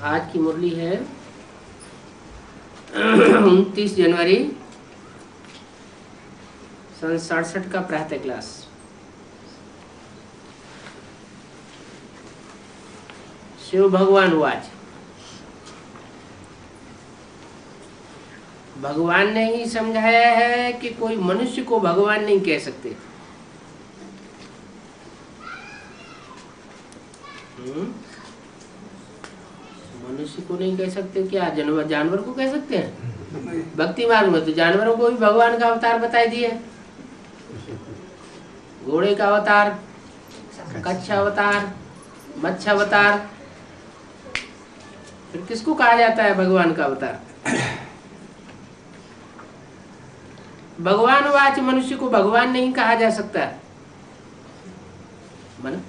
आज की मुरली है 29 जनवरी सन 67 का प्रातः क्लास। शिव भगवान वाच, भगवान ने ही समझाया है कि कोई मनुष्य को भगवान नहीं कह सकते। मनुष्य को नहीं कह सकते, क्या जानवर को कह सकते हैं? भक्ति मार्ग में तो जानवरों को भी भगवान का अवतार बताई दिए। घोड़े का अवतार, कच्छ अवतार, मत्स्य अवतार, फिर किसको कहा जाता है भगवान का अवतार? भगवान वाच, मनुष्य को भगवान नहीं कहा जा सकता। मन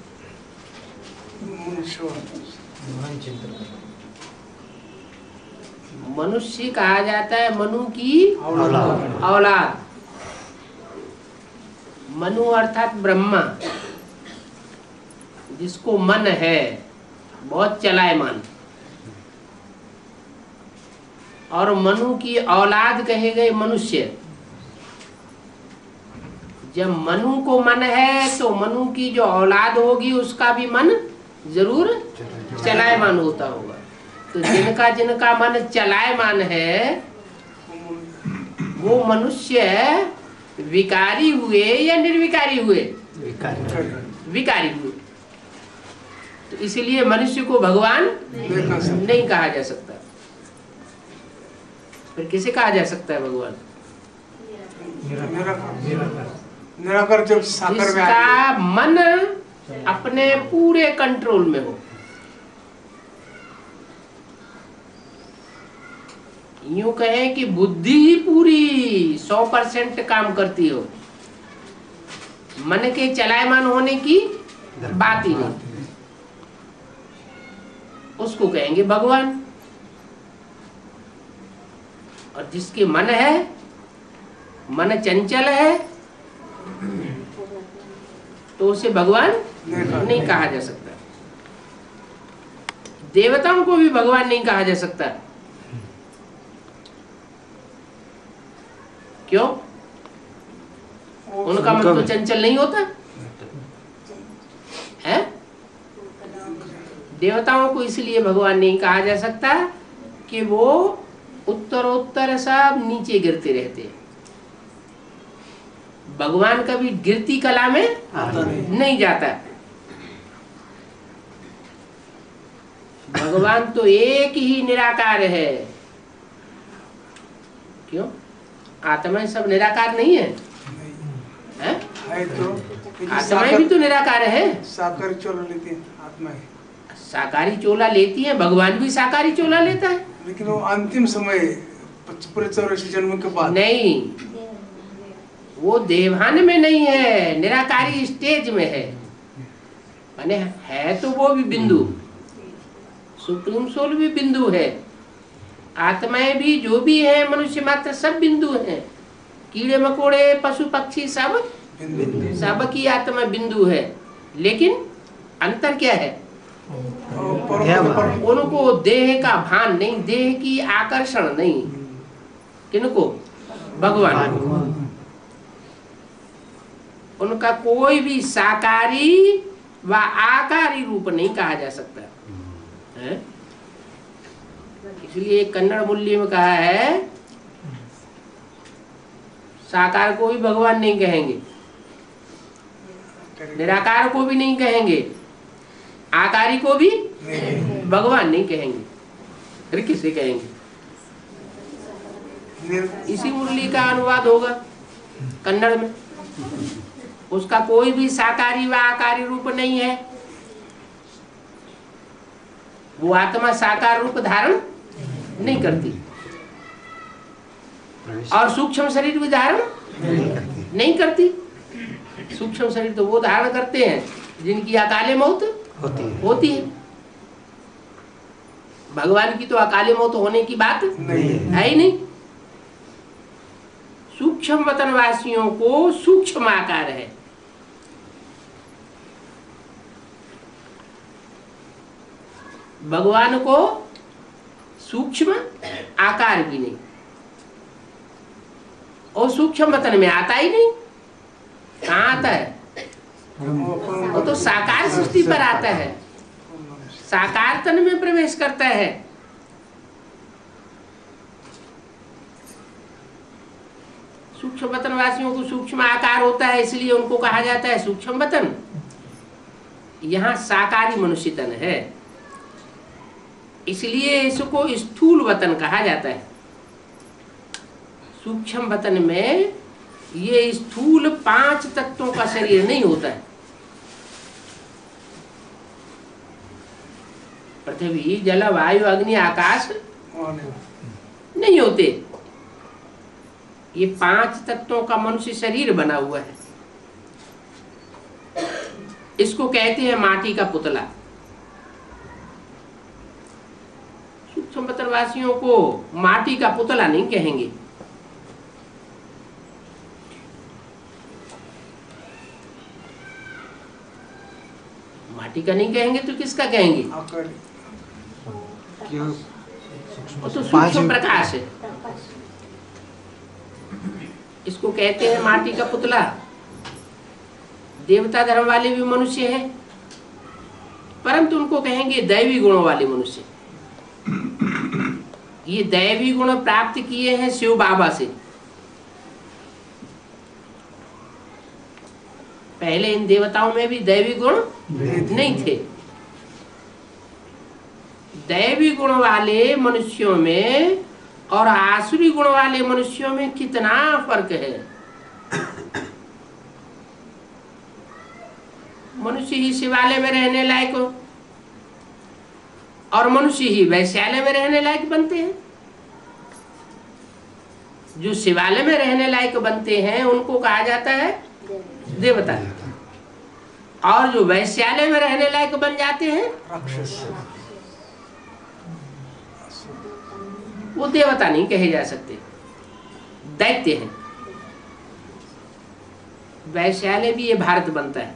मनुष्य कहा जाता है मनु की औलाद। मनु अर्थात ब्रह्मा, जिसको मन है, बहुत चलायमान। और मनु की औलाद कहे गए मनुष्य। जब मनु को मन है तो मनु की जो औलाद होगी उसका भी मन जरूर चलायमान होता होगा। तो जिनका जिनका मन चलायमान है वो मनुष्य विकारी हुए या निर्विकारी हुए? विकारी हुए। तो इसलिए मनुष्य को भगवान नहीं कहा जा सकता। फिर किसे कहा जा सकता है भगवान? निराकार, जब साकार में जिसका मन अपने पूरे कंट्रोल में हो। यूं कहें कि बुद्धि ही पूरी 100% काम करती हो, मन के चलायमान होने की बात ही नहीं, उसको कहेंगे भगवान। और जिसके मन है, मन चंचल है, तो उसे भगवान नहीं कहा जा सकता। देवताओं को भी भगवान नहीं कहा जा सकता। क्यों? उनका मन तो चंचल नहीं होता है। देवताओं को इसलिए भगवान नहीं कहा जा सकता कि वो उत्तरोत्तर सब नीचे गिरते रहते। भगवान कभी गिरती कला में नहीं जाता। भगवान तो एक ही निराकार है। क्यों? आत्माएं सब निराकार नहीं है, है? तो आत्माएं भी तो निराकार है। साकारी चोला लेती है आत्माएं। साकारी चोला लेती है, भगवान भी साकारी चोला लेता है। लेकिन वो अंतिम समय 84 जन्म के बाद नहीं, वो देवान में नहीं है, निराकारी स्टेज में है। माने है तो वो भी बिंदु, सुप्रीम सोल भी बिंदु है। आत्माएं भी जो भी है, मनुष्य मात्र सब बिंदु हैं। कीड़े मकोड़े, पशु पक्षी सब की आत्मा बिंदु है। लेकिन अंतर क्या है? उनको देह का भान नहीं, देह की आकर्षण नहीं। किनको? भगवान को। उनका कोई भी साकारी व आकारी रूप नहीं कहा जा सकता है। इसलिए कन्नड़ मूल्य में कहा है, साकार को भी भगवान नहीं कहेंगे, निराकार को भी नहीं कहेंगे, आकारी को भी भगवान नहीं कहेंगे। फिर किसे कहेंगे? इसी मुरली का अनुवाद होगा कन्नड़ में। उसका कोई भी साकारी व आकारी रूप नहीं है। वो आत्मा साकार रूप धारण नहीं करती और सूक्ष्म शरीर भी धारण नहीं करती। सूक्ष्म शरीर तो वो धारण करते हैं जिनकी अकाले मौत होती है। भगवान की तो अकाले मौत होने की बात है ही नहीं। सूक्ष्म वतन वासियों को सूक्ष्म आकार है। भगवान को सूक्ष्म आकार भी नहीं, और सूक्ष्म वतन में आता ही नहीं। कहाँ आता है? वो तो साकार सृष्टि पर आता है, साकार तन में प्रवेश करता है। सूक्ष्म वतन वासियों को सूक्ष्म आकार होता है, इसलिए उनको कहा जाता है सूक्ष्म वतन। यहाँ साकारी मनुष्य तन है, इसलिए इसको स्थूल वतन कहा जाता है। सूक्ष्म वतन में ये स्थूल 5 तत्वों का शरीर नहीं होता है। पृथ्वी, जल, वायु, अग्नि, आकाश नहीं होते। ये 5 तत्वों का मनुष्य शरीर बना हुआ है। इसको कहते हैं माटी का पुतला। सूक्ष्म वतन वासियों को माटी का पुतला नहीं कहेंगे। माटी का नहीं कहेंगे तो किसका कहेंगे? वो तो सूक्ष्म प्रकाश है, इसको कहते हैं माटी का पुतला। देवता धर्म वाले भी मनुष्य हैं, परंतु उनको कहेंगे दैवी गुणों वाले मनुष्य। ये दैवी गुण प्राप्त किए हैं शिव बाबा से। पहले इन देवताओं में भी दैवी गुण नहीं थे। दैवी गुण वाले मनुष्यों में और आसुरी गुण वाले मनुष्यों में कितना फर्क है। मनुष्य ही शिवालय में रहने लायक हो और मनुष्य ही वैश्यालय में रहने लायक बनते हैं। जो शिवालय में रहने लायक बनते हैं उनको कहा जाता है देवता, और जो वैश्यालय में रहने लायक बन जाते हैं वो देवता नहीं कहे जा सकते, दैत्य हैं। वैश्यालय भी ये भारत बनता है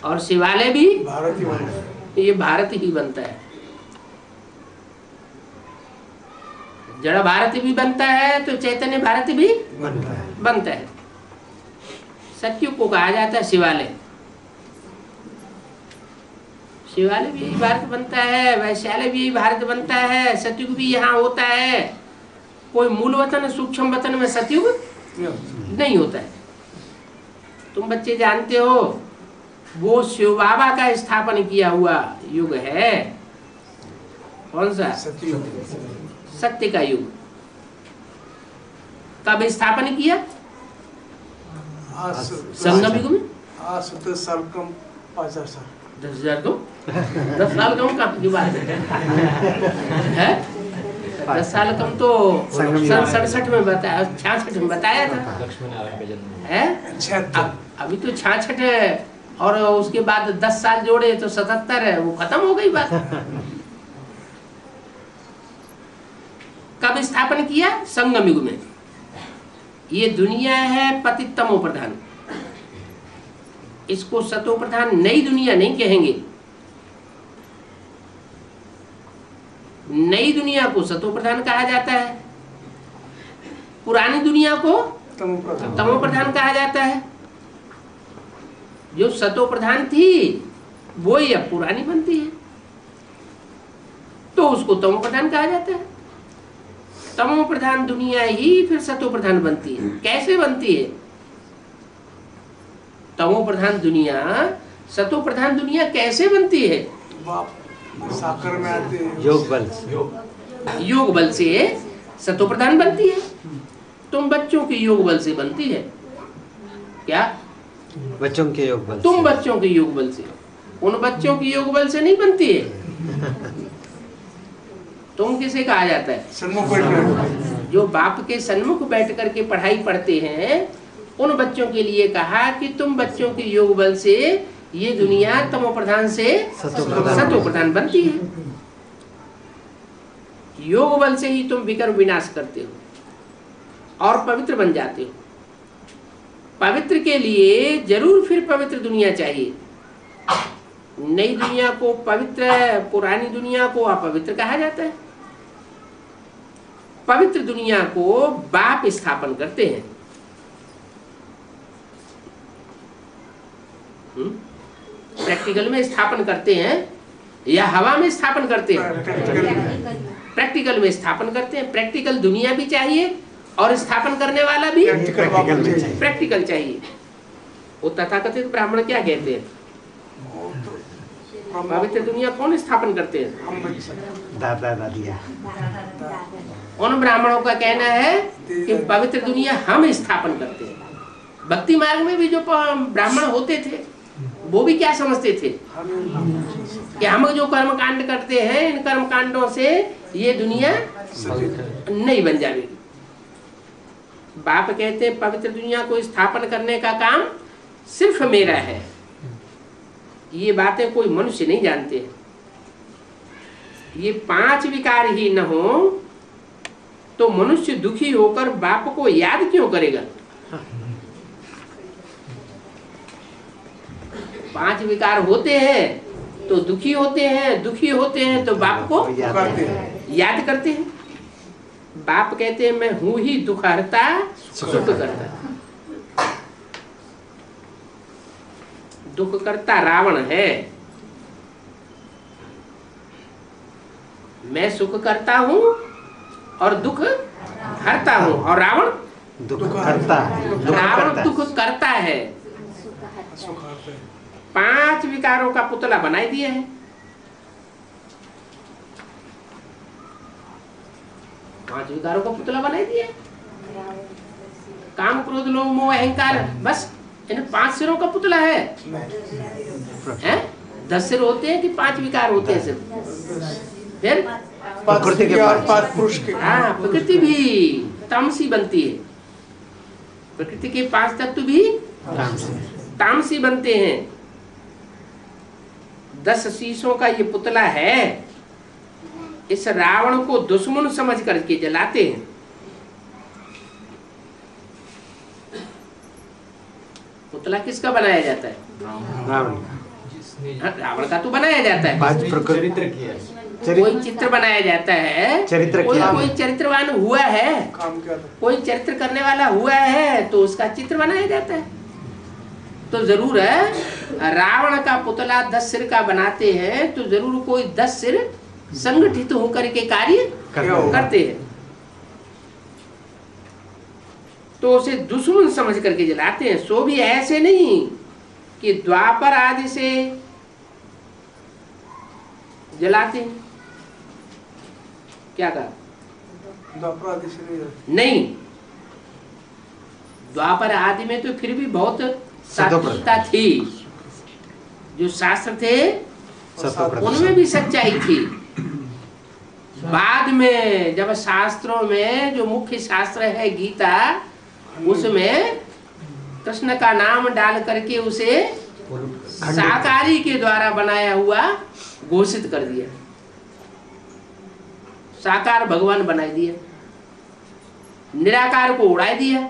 और शिवालय भी ये भारत ही बनता है। जड़ भारत भी बनता है तो चैतन्य भारत भी बनता है। सत्युग को कहा जाता है शिवालय। शिवालय भी यही भारत बनता है, वैश्यालय भी यही भारत बनता है, सत्युग भी यहाँ होता है। कोई मूल वतन सूक्ष्म वतन में सत्युग नहीं होता है। तुम बच्चे जानते हो वो शिव बाबा का स्थापन किया हुआ युग है। कौन सा? सत्य का युग। कब स्थापन किया? संगम युग में। 10 साल कम 5000 साल। 10,000 कम 10 साल कम कहाँ की बात है? 10 साल कम तो सन 67 में बताया, 66 में बताया था है। अभी तो 66 है और उसके बाद 10 साल जोड़े तो 77 है, वो खत्म हो गई बात। कब स्थापन किया? संगम युग में। ये दुनिया है पतित तमो प्रधान, इसको सतो प्रधान नई दुनिया नहीं कहेंगे। नई दुनिया को सतो प्रधान कहा जाता है, पुरानी दुनिया को तमो प्रधान कहा जाता है। जो सतो प्रधान थी वो ही अब पुरानी बनती है तो उसको तमो प्रधान कहा जाता है। तमो प्रधान दुनिया ही फिर सतो प्रधान बनती है। कैसे बनती है? तमो प्रधान दुनिया सतो प्रधान दुनिया कैसे बनती है? साकर में आते हैं योग बल से सतो प्रधान बनती है। तुम बच्चों के योग बल से बनती है क्या? बच्चों के योग बल। तुम बच्चों के योग बल से, उन बच्चों के योग बल से नहीं बनती है। तुम किसे कहा जाता है? सन्मुख बैठ जो बाप के सन्मुख बैठ करके पढ़ाई पढ़ते हैं उन बच्चों के लिए कहा कि तुम बच्चों के योग बल से ये दुनिया तमो प्रधान से सतो प्रधान बनती है। योग बल से ही तुम विकर्म विनाश करते हो और पवित्र बन जाते हो। पवित्र के लिए जरूर फिर पवित्र दुनिया चाहिए। नई दुनिया को पवित्र, पुरानी दुनिया को अपवित्र कहा जाता है। पवित्र दुनिया को बाप स्थापन करते हैं। प्रैक्टिकल में स्थापन करते हैं या हवा में स्थापन करते हैं? प्रैक्टिकल में स्थापन करते हैं। प्रैक्टिकल दुनिया भी चाहिए और स्थापन करने वाला भी प्रैक्टिकल चाहिए। वो तथाकथित ब्राह्मण क्या कहते हैं? पवित्र दुनिया कौन स्थापन करते हैं? दादा दादिया। उन ब्राह्मणों का कहना है कि पवित्र दुनिया हम स्थापन करते हैं। भक्ति मार्ग में भी जो ब्राह्मण होते थे वो भी क्या समझते थे कि हम जो कर्म कांड करते हैं, इन कर्म कांडों से ये दुनिया नहीं बन जाएगी। बाप कहते हैं पवित्र दुनिया को स्थापन करने का काम सिर्फ मेरा है। ये बातें कोई मनुष्य नहीं जानते। ये 5 विकार ही न हो तो मनुष्य दुखी होकर बाप को याद क्यों करेगा? 5 विकार होते हैं तो दुखी होते हैं, दुखी होते हैं तो बाप को याद करते हैं। बाप कहते हैं मैं हूं ही दुख हरता सुख करता। दुख करता रावण है, मैं सुख करता हूं और दुख हरता हूं। और रावण दुख करता है। रावण दुख करता है। 5 विकारों का पुतला बनाई दिया है। 5 विकारों का पुतला बनाई दिया है। काम क्रोध लोभ मोह अहंकार, बस इन 5 सिरों का पुतला है। 10 सिर होते हैं कि 5 विकार होते हैं सिर्फ? फिर प्रकृति के 5 पुरुष के। हाँ, प्रकृति भी तामसी बनती है। प्रकृति के 5 तत्व भी तामसी बनते हैं। 10 शीशों का ये पुतला है। इस रावण को दुश्मन समझ करके जलाते हैं। पुतला किसका बनाया जाता है? रावण का तो बनाया जाता है। 5 प्रकृति कोई चित्र बनाया जाता है। कोई चरित्रवान हुआ है, कोई चरित्र करने वाला हुआ है तो उसका चित्र बनाया जाता है। तो जरूर है रावण का पुतला 10 सिर का बनाते हैं तो जरूर कोई 10 सिर संगठित होकर के कार्य करते हैं। तो उसे दुश्मन समझ करके जलाते हैं। सो भी ऐसे नहीं कि द्वापर आदि से जलाते हैं। क्या कहा? द्वापर आदि से नहीं, द्वापर आदि में तो फिर भी बहुत सात्विकता थी। जो शास्त्र थे उनमें भी सच्चाई थी। बाद में जब शास्त्रों में जो मुख्य शास्त्र है गीता, उसमें कृष्ण का नाम डाल करके उसे साकारी के द्वारा बनाया हुआ घोषित कर दिया। साकार भगवान बनाई दिया, निराकार को उड़ा दिया।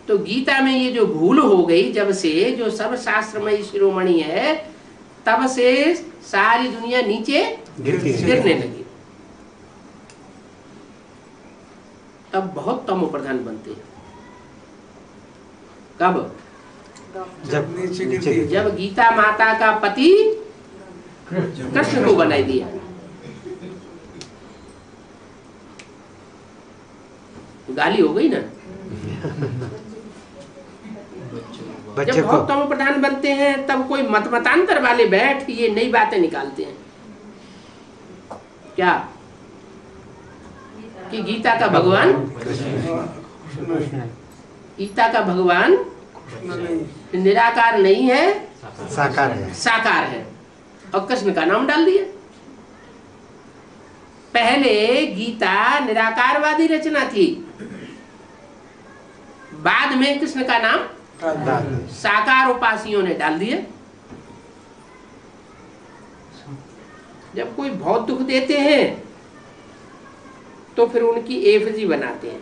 तो गीता में ये जो भूल हो गई, जब से जो सब शास्त्रमय शिरोमणि है, तब से सारी दुनिया नीचे गिरने लगी। तब बहुत तमो प्रधान बनते हैं। कब? जब गीता माता का पति कृष्ण को बनाई दिया। गाली हो गई ना। जब बहुत तमो प्रधान बनते हैं तब कोई मतांतर वाले बैठ ये नई बातें निकालते हैं। क्या कि गीता का भगवान, गीता का भगवान निराकार नहीं है, साकार है। साकार है। और कृष्ण का नाम डाल दिया। पहले गीता निराकारवादी रचना थी, बाद में कृष्ण का नाम साकार उपासियों ने डाल दिया। जब कोई बहुत दुख देते हैं तो फिर उनकी एफजी बनाते हैं।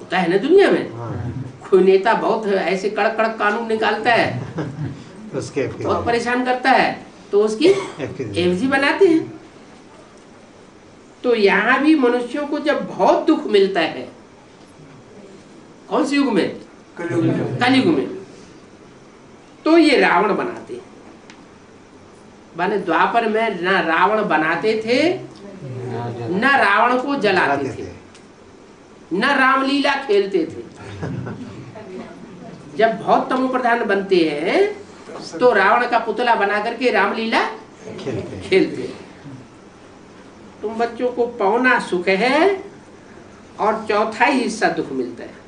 होता है ना दुनिया में। हाँ, कोई नेता बहुत ऐसे कड़क कड़क कानून निकालता है, उसके बहुत परेशान करता है, तो उसकी एफजी बनाते हैं। तो यहाँ भी मनुष्यों को जब बहुत दुख मिलता है, कौन से युग में? कलयुग में, तो ये रावण बनाते हैं। माने द्वापर में ना रावण बनाते थे, न रावण को जलाते थे, न रामलीला खेलते थे। जब बहुत तमो प्रधान बनते हैं तो रावण का पुतला बना करके रामलीला खेलते। तुम बच्चों को पौना सुख है और चौथा ही हिस्सा दुख मिलता है।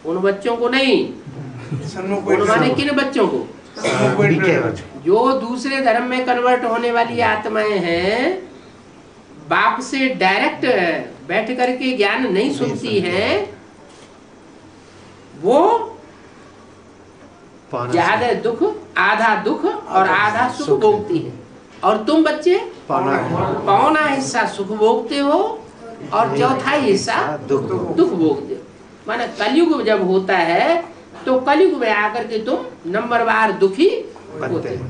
उन बच्चों को नहीं, उन माने किन बच्चों को? जो दूसरे धर्म में कन्वर्ट होने वाली आत्माएं हैं, बाप से डायरेक्ट बैठ करके ज्ञान नहीं सुनती हैं, वो ज्यादा दुख, आधा दुख और आधा सुख भोगती है। और तुम बच्चे पौना हिस्सा सुख भोगते हो और चौथा हिस्सा दुख भोगते हो। माने कलयुग जब होता है तो कलयुग में आकर के तुम नंबरवार दुखी होते हो।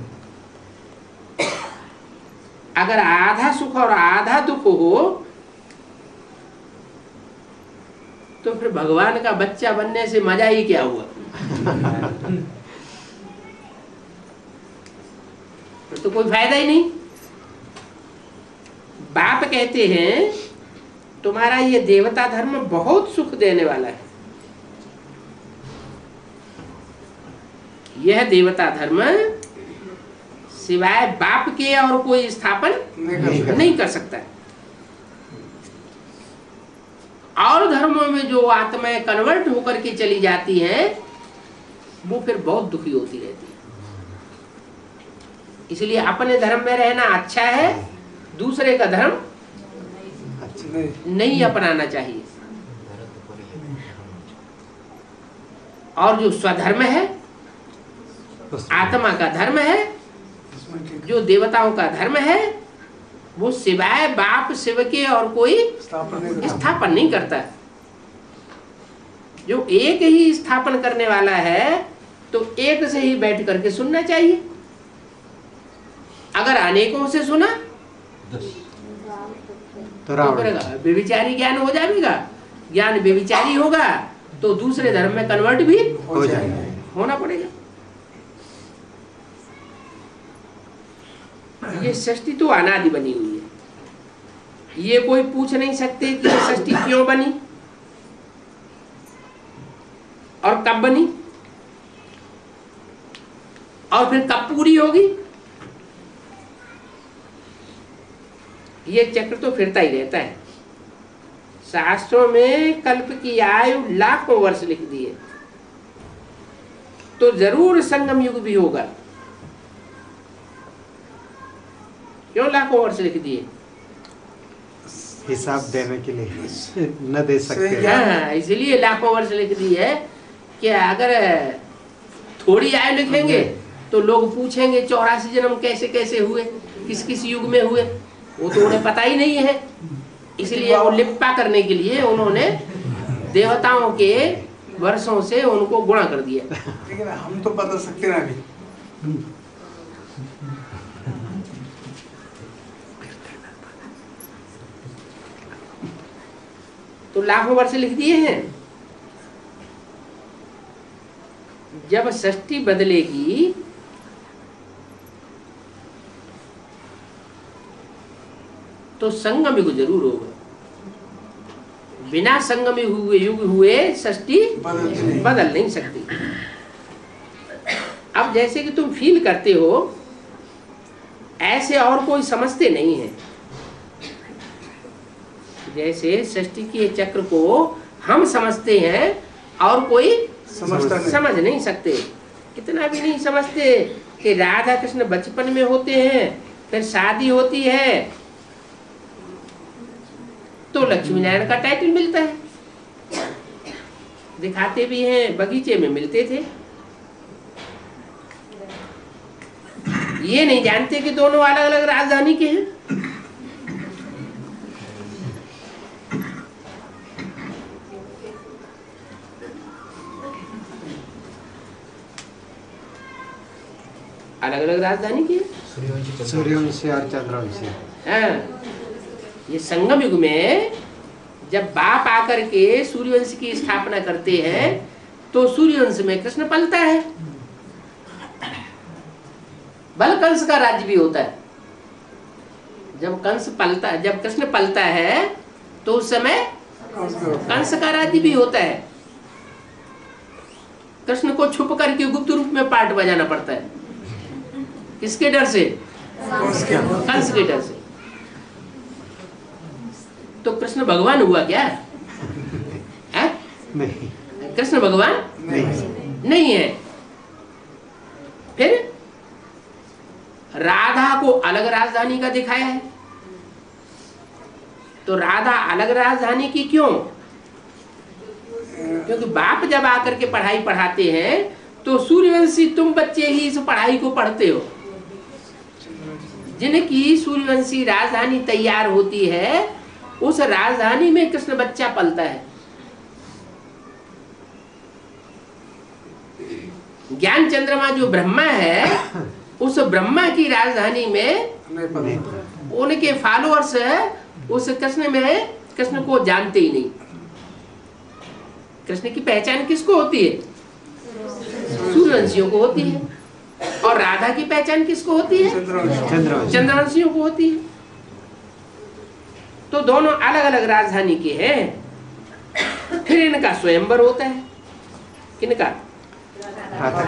अगर आधा सुख और आधा दुख हो तो फिर भगवान का बच्चा बनने से मजा ही क्या हुआ? तो कोई फायदा ही नहीं। बाप कहते हैं तुम्हारा ये देवता धर्म बहुत सुख देने वाला है। यह देवता धर्म सिवाय बाप के और कोई स्थापन नहीं कर सकता। और धर्मों में जो आत्माएं कन्वर्ट होकर के चली जाती हैं वो फिर बहुत दुखी होती रहती है। इसलिए अपने धर्म में रहना अच्छा है, दूसरे का धर्म नहीं अपनाना चाहिए। और जो स्वधर्म है, आत्मा का धर्म है, जो देवताओं का धर्म है, वो सिवाय बाप शिव के और कोई स्थापन नहीं करता। जो एक ही स्थापन करने वाला है तो एक से ही बैठ करके सुनना चाहिए। अगर अनेकों से सुना तो करेगा व्यभिचारी ज्ञान हो जाएगा। ज्ञान व्यभिचारी होगा तो दूसरे धर्म में कन्वर्ट भी हो जाएगा, होना पड़ेगा। ये सृष्टि तो अनादि बनी हुई है। ये कोई पूछ नहीं सकते कि ये सृष्टि क्यों बनी और कब बनी और फिर कब पूरी होगी। ये चक्र तो फिरता ही रहता है। शास्त्रों में कल्प की आयु लाखों वर्ष लिख दी है, तो जरूर संगम युग भी होगा। क्यों लाखों वर्ष लिख दिए? हिसाब देने के लिए न दे सकते। हाँ, इसलिए लाखों वर्ष लिख दी है कि अगर थोड़ी आयु लिखेंगे तो लोग पूछेंगे 84 जन्म कैसे कैसे हुए, किस किस युग में हुए, वो तो उन्हें पता ही नहीं है। इसलिए वो लिप्पा करने के लिए उन्होंने देवताओं के वर्षों से उनको गुणा कर दिया। ठीक है ना, हम तो बता सकते ना अभी। तो लाखों वर्ष लिख दिए हैं। जब सृष्टि बदलेगी तो संगम युग जरूर होगा। बिना संगम युग हुए सृष्टि बदल नहीं सकती। अब जैसे कि तुम फील करते हो ऐसे और कोई समझते नहीं है। जैसे सृष्टि के चक्र को हम समझते हैं और कोई समझ नहीं सकते। इतना भी नहीं समझते कि राधा कृष्ण बचपन में होते हैं, फिर शादी होती है तो लक्ष्मी नारायण का टाइटल मिलता है। दिखाते भी हैं, बगीचे में मिलते थे। ये नहीं जानते कि दोनों अलग अलग राजधानी के हैं। अलग अलग राजधानी की है। सूर्यवंशी और चंद्रवंशी। हाँ, ये संगम युग में जब बाप आकर के सूर्यवंश की स्थापना करते हैं तो सूर्यवंश में कृष्ण पलता है। बल कंस का राज्य भी होता है। जब कृष्ण पलता है तो उस समय कंस का राज्य भी होता है। कृष्ण को छुप करके गुप्त रूप में पार्ट बजाना पड़ता है। किसके डर से? कंस के डर से। तो कृष्ण भगवान हुआ क्या है? नहीं, कृष्ण भगवान नहीं है। फिर राधा को अलग राजधानी का दिखाया है। तो राधा अलग राजधानी की क्यों? क्योंकि बाप जब आकर के पढ़ाई पढ़ाते हैं तो सूर्यवंशी तुम बच्चे ही इस पढ़ाई को पढ़ते हो। जिनकी सूर्यवंशी राजधानी तैयार होती है उस राजधानी में कृष्ण बच्चा पलता है। ज्ञान चंद्रमा जो ब्रह्मा है उस ब्रह्मा की राजधानी में उनके फॉलोअर्स उस कृष्ण को जानते ही नहीं। कृष्ण की पहचान किसको होती है? सूर्यवंशियों को होती है। और राधा की पहचान किसको होती है? चंद्रवंशियों को होती है। तो दोनों अलग अलग राजधानी के हैं। फिर इनका स्वयंवर होता है। किनका?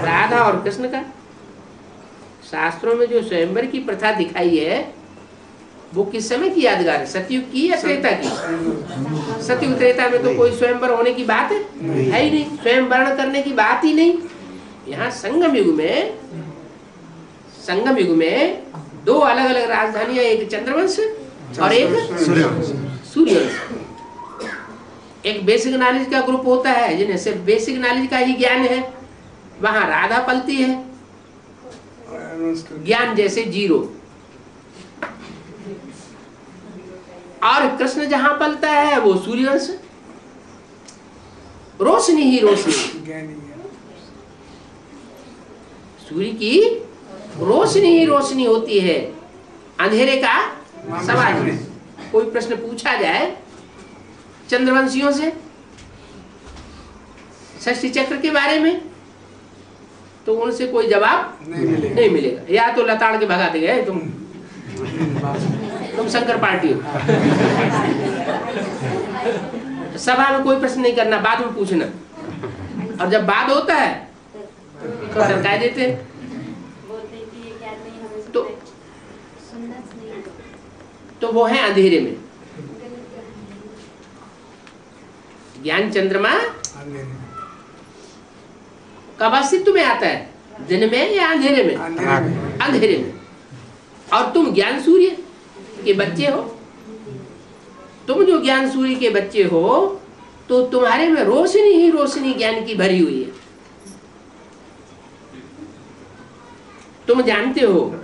राधा और कृष्ण का। शास्त्रों में जो स्वयंवर की प्रथा दिखाई है वो किस समय की यादगार है? सतयुग की या त्रेता की? सतयुग त्रेता में तो कोई स्वयंवर होने की बात है ही नहीं। स्वयंवरण करने की बात ही नहीं। यहाँ संगम युग में दो अलग अलग राजधानियां, एक चंद्रवंश और एक सूर्यवंश। एक बेसिक नॉलेज का ग्रुप होता है जिन्हें सिर्फ बेसिक नॉलेज का ही ज्ञान है, वहां राधा पलती है। ज्ञान जैसे जीरो। और कृष्ण जहां पलता है वो सूर्यवंश। रोशनी ही रोशनी। सूर्य की रोशनी ही रोशनी होती है। अंधेरे का सवाल नहीं। कोई प्रश्न पूछा जाए चंद्रवंशियों से षष्ठी चक्र के बारे में तो उनसे कोई जवाब नहीं मिलेगा। या तो लताड़ के भगा देंगे तुम शंकर पार्टी हो। सभा में कोई प्रश्न नहीं करना, बाद में पूछना। और जब बाद होता है तो सरकाए देते हैं। तो वो है अंधेरे में। ज्ञान चंद्रमा कब अस्तित्व में आता है? दिन में या अंधेरे में? अंधेरे में। और तुम ज्ञान सूर्य के बच्चे हो। तुम जो ज्ञान सूर्य के बच्चे हो तो तुम्हारे में रोशनी ही रोशनी ज्ञान की भरी हुई है। तुम जानते हो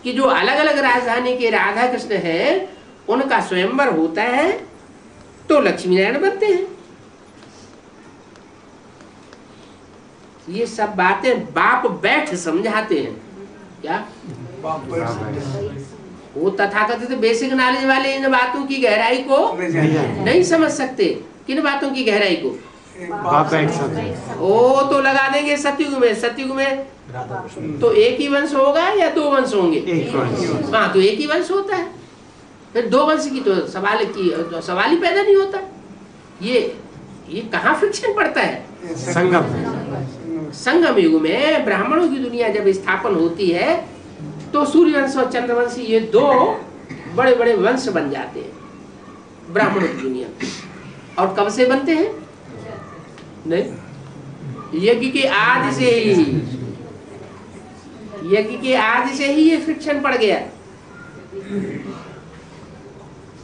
कि जो अलग अलग राजधानी के राधा कृष्ण हैं उनका स्वयंवर होता है तो लक्ष्मी नारायण बनते हैं। ये सब बातें बाप बैठ समझाते हैं। क्या वो तथाकथित बेसिक नॉलेज वाले इन बातों की गहराई को नहीं समझ सकते। किन बातों की गहराई को? ओ तो लगा देंगे सतयुग में। सतयुग में तो एक ही वंश होगा या दो वंश होंगे? हाँ, तो एक ही वंश होता है। फिर दो वंश की तो सवाल ही पैदा नहीं होता। ये कहाँ फ्रिक्शन पड़ता है? संगम युग में ब्राह्मणों की दुनिया जब स्थापन होती है तो सूर्यवंश और चंद्रवंश ये दो बड़े बड़े वंश बन जाते हैं ब्राह्मणों की दुनिया। और कब से बनते हैं? नहीं, यज्ञ के आदि से ही ये फ्रिक्शन पड़ गया।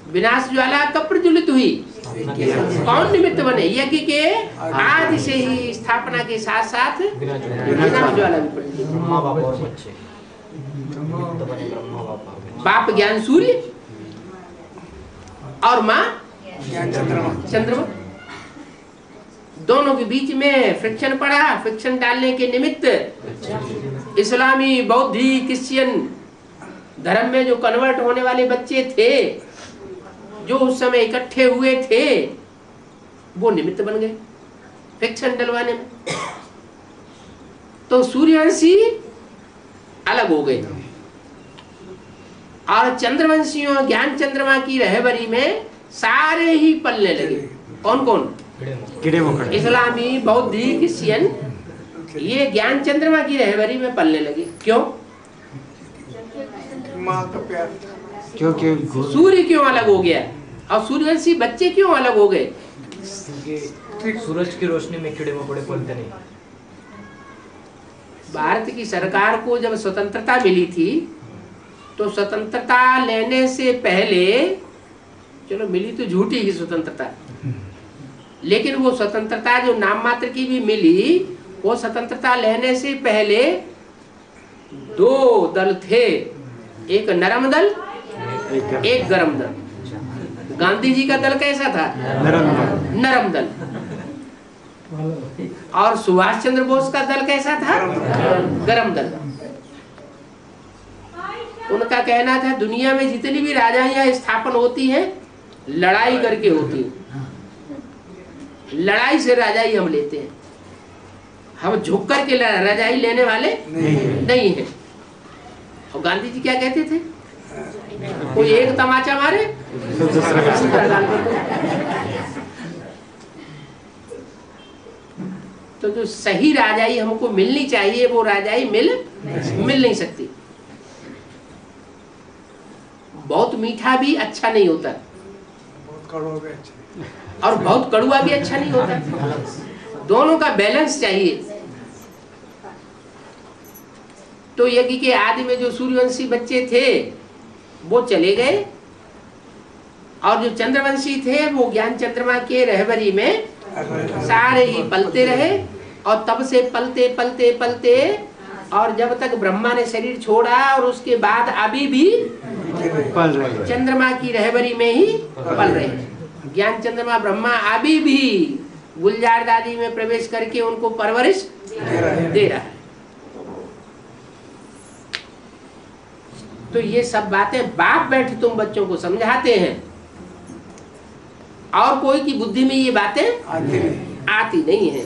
विनाश ज्वाला कब प्रज्वलित हुई? कौन निमित्त बने? यज्ञ के आदि से ही स्थापना के साथ साथ विनाश ज्वाला भी प्रज्वलित। बाप ज्ञान सूर्य और माँ चंद्रमा। दोनों के बीच में फ्रिक्शन पड़ा। फ्रिक्शन डालने के निमित्त इस्लामी, बौद्धी, क्रिश्चियन धर्म में जो कन्वर्ट होने वाले बच्चे थे, जो उस समय इकट्ठे हुए थे, वो निमित्त बन गए फिक्शन डलवाने में। तो सूर्यवंशी अलग हो गए और चंद्रवंशियों ज्ञान चंद्रमा की रहबरी में सारे ही पलने लगे। कौन कौन? कीड़े मकोड़े। इस्लामी, बौद्धी, क्रिश्चियन, ये ज्ञान चंद्रमा की रहबरी में पलने लगे। क्यों? माँ का प्यार। क्योंकि सूर्य क्यों अलग हो गया और सूर्यवंशी बच्चे क्यों अलग हो गए? क्योंकि सूरज की रोशनी में कीड़े मकोड़े पलते नहीं। भारत की सरकार को जब स्वतंत्रता मिली थी, तो स्वतंत्रता लेने से पहले, चलो मिली तो झूठी ही स्वतंत्रता, लेकिन वो स्वतंत्रता जो नाम मात्र की भी मिली, वो स्वतंत्रता लेने से पहले दो दल थे, एक नरम दल, एक गरम दल। गांधी जी का दल कैसा था? नरम दल। और सुभाष चंद्र बोस का दल कैसा था? गरम दल। उनका कहना था दुनिया में जितनी भी राजाइयां स्थापन होती हैं, लड़ाई करके होती है। लड़ाई से राजाई हम लेते हैं, हम झुक करके राजाई लेने वाले नहीं है। और गांधी जी क्या कहते थे? कोई एक तमाचा मारे दूसरा गाल कर दो। तो जो सही राजाई हमको मिलनी चाहिए, वो राजाई मिल नहीं सकती। बहुत मीठा भी अच्छा नहीं होता, बहुत कड़वा भी अच्छा, और बहुत कड़वा भी अच्छा नहीं होता। दोनों का बैलेंस चाहिए। तो यज्ञ के आदि में जो सूर्यवंशी बच्चे थे वो चले गए, और जो चंद्रवंशी थे वो ज्ञान चंद्रमा के रहबरी में सारे ही पलते रहे। और तब से पलते पलते पलते, और जब तक ब्रह्मा ने शरीर छोड़ा, और उसके बाद अभी भी पल रहे, चंद्रमा की रहबरी में ही पल रहे। ज्ञान चंद्रमा ब्रह्मा अभी भी गुलजार दादी में प्रवेश करके उनको परवरिश दे रहा है। तो ये सब बातें बाप बैठ तुम बच्चों को समझाते हैं, और कोई की बुद्धि में ये बातें आती नहीं है।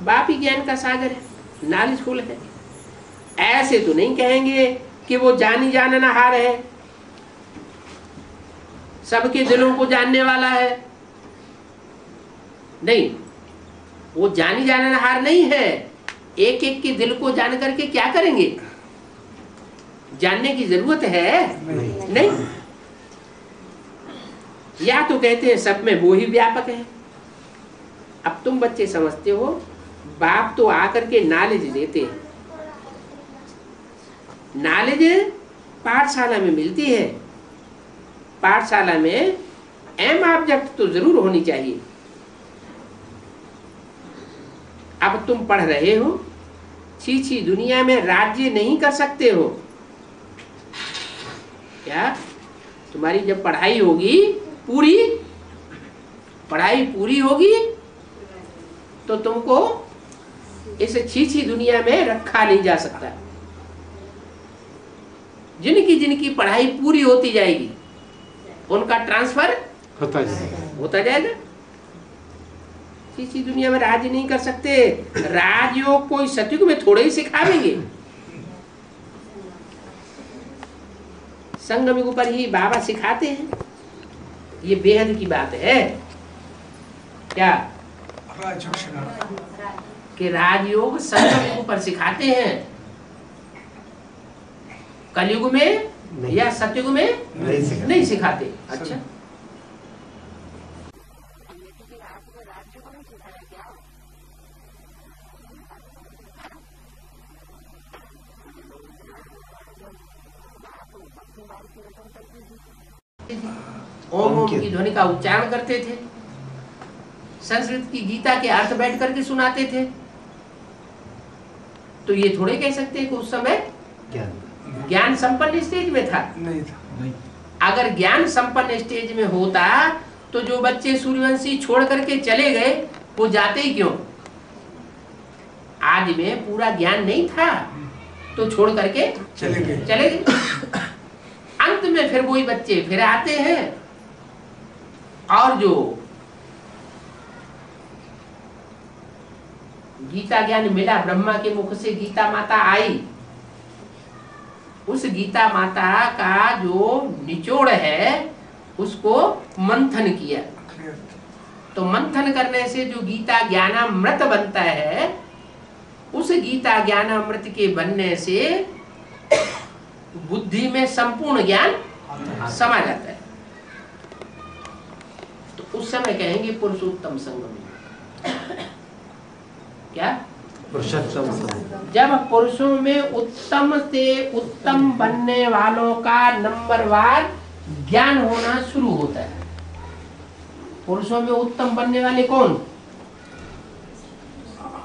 बाप ही ज्ञान का सागर है, नॉलेजफुल है। ऐसे तो नहीं कहेंगे कि वो जानी जाननहार है, सबके दिलों को जानने वाला है। नहीं, वो जानी जाननहार नहीं है। एक एक के दिल को जान करके क्या करेंगे? जानने की जरूरत है नहीं। या तो कहते हैं सब में वो ही व्यापक है। अब तुम बच्चे समझते हो, बाप तो आकर के नॉलेज देते हैं। नॉलेज पाठशाला में मिलती है। पाठशाला में एम ऑब्जेक्ट तो जरूर होनी चाहिए। अब तुम पढ़ रहे हो, छी दुनिया में राज्य नहीं कर सकते हो क्या? तुम्हारी जब पढ़ाई होगी, पूरी पढ़ाई पूरी होगी, तो तुमको इस छी दुनिया में रखा नहीं जा सकता। जिनकी पढ़ाई पूरी होती जाएगी, उनका ट्रांसफर होता जाएगा। छी दुनिया में राज नहीं कर सकते। राजयोग कोई सतयुग में थोड़े ही सिखावेंगे। संगम युग पर ही बाबा सिखाते हैं। ये बेहद की बात है। क्या कि राजयोग संगम युग पर सिखाते हैं, कलयुग में या सतयुग में नहीं सिखाते। अच्छा, ओम ओम की ध्वनि का उच्चारण करते थे। संस्कृत की गीता के अर्थ बैठ करके सुनाते थे। तो ये थोड़े कह सकते कि उस समय ज्ञान संपन्न स्टेज में था। नहीं था। अगर ज्ञान संपन्न स्टेज में होता, तो जो बच्चे सूर्यवंशी छोड़ करके चले गए, वो जाते ही क्यों? आदि में पूरा ज्ञान नहीं था तो छोड़ करके चले गए। अंत में फिर वही बच्चे फिर आते हैं और जो गीता ज्ञान मिला ब्रह्मा के मुख से, गीता माता आई, उस गीता माता का जो निचोड़ है उसको मंथन किया। तो मंथन करने से जो गीता ज्ञानामृत बनता है, उस गीता ज्ञानामृत के बनने से बुद्धि में संपूर्ण ज्ञान समा जाता है। तो उस समय कहेंगे पुरुषोत्तम संगम। क्या? पुरुषोत्तम। जब पुरुषों में उत्तम से उत्तम बनने वालों का नंबरवार ज्ञान होना शुरू होता है। पुरुषों में उत्तम बनने वाले कौन?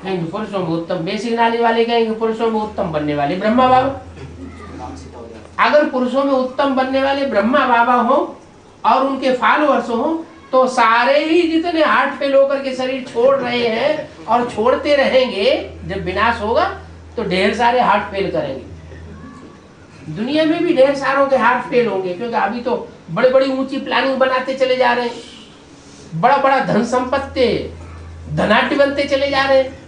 कहेंगे पुरुषों में उत्तम बेसिक नॉलेज वाले, कहेंगे पुरुषों में उत्तम बनने वाले ब्रह्मा बाबा। अगर पुरुषों में उत्तम बनने वाले ब्रह्मा बाबा हो और उनके फॉलोअर्स हो तो सारे ही जितने हार्ट फेल होकर के शरीर छोड़ रहे हैं और छोड़ते रहेंगे, जब विनाश होगा तो ढेर सारे हार्ट फेल करेंगे। दुनिया में भी ढेर सारों के हार्ट फेल होंगे, क्योंकि अभी तो बड़ी बड़ी ऊंची प्लानिंग बनाते चले जा रहे हैं, बड़ा बड़ा धन संपत्ति धनाढ्य बनते चले जा रहे हैं,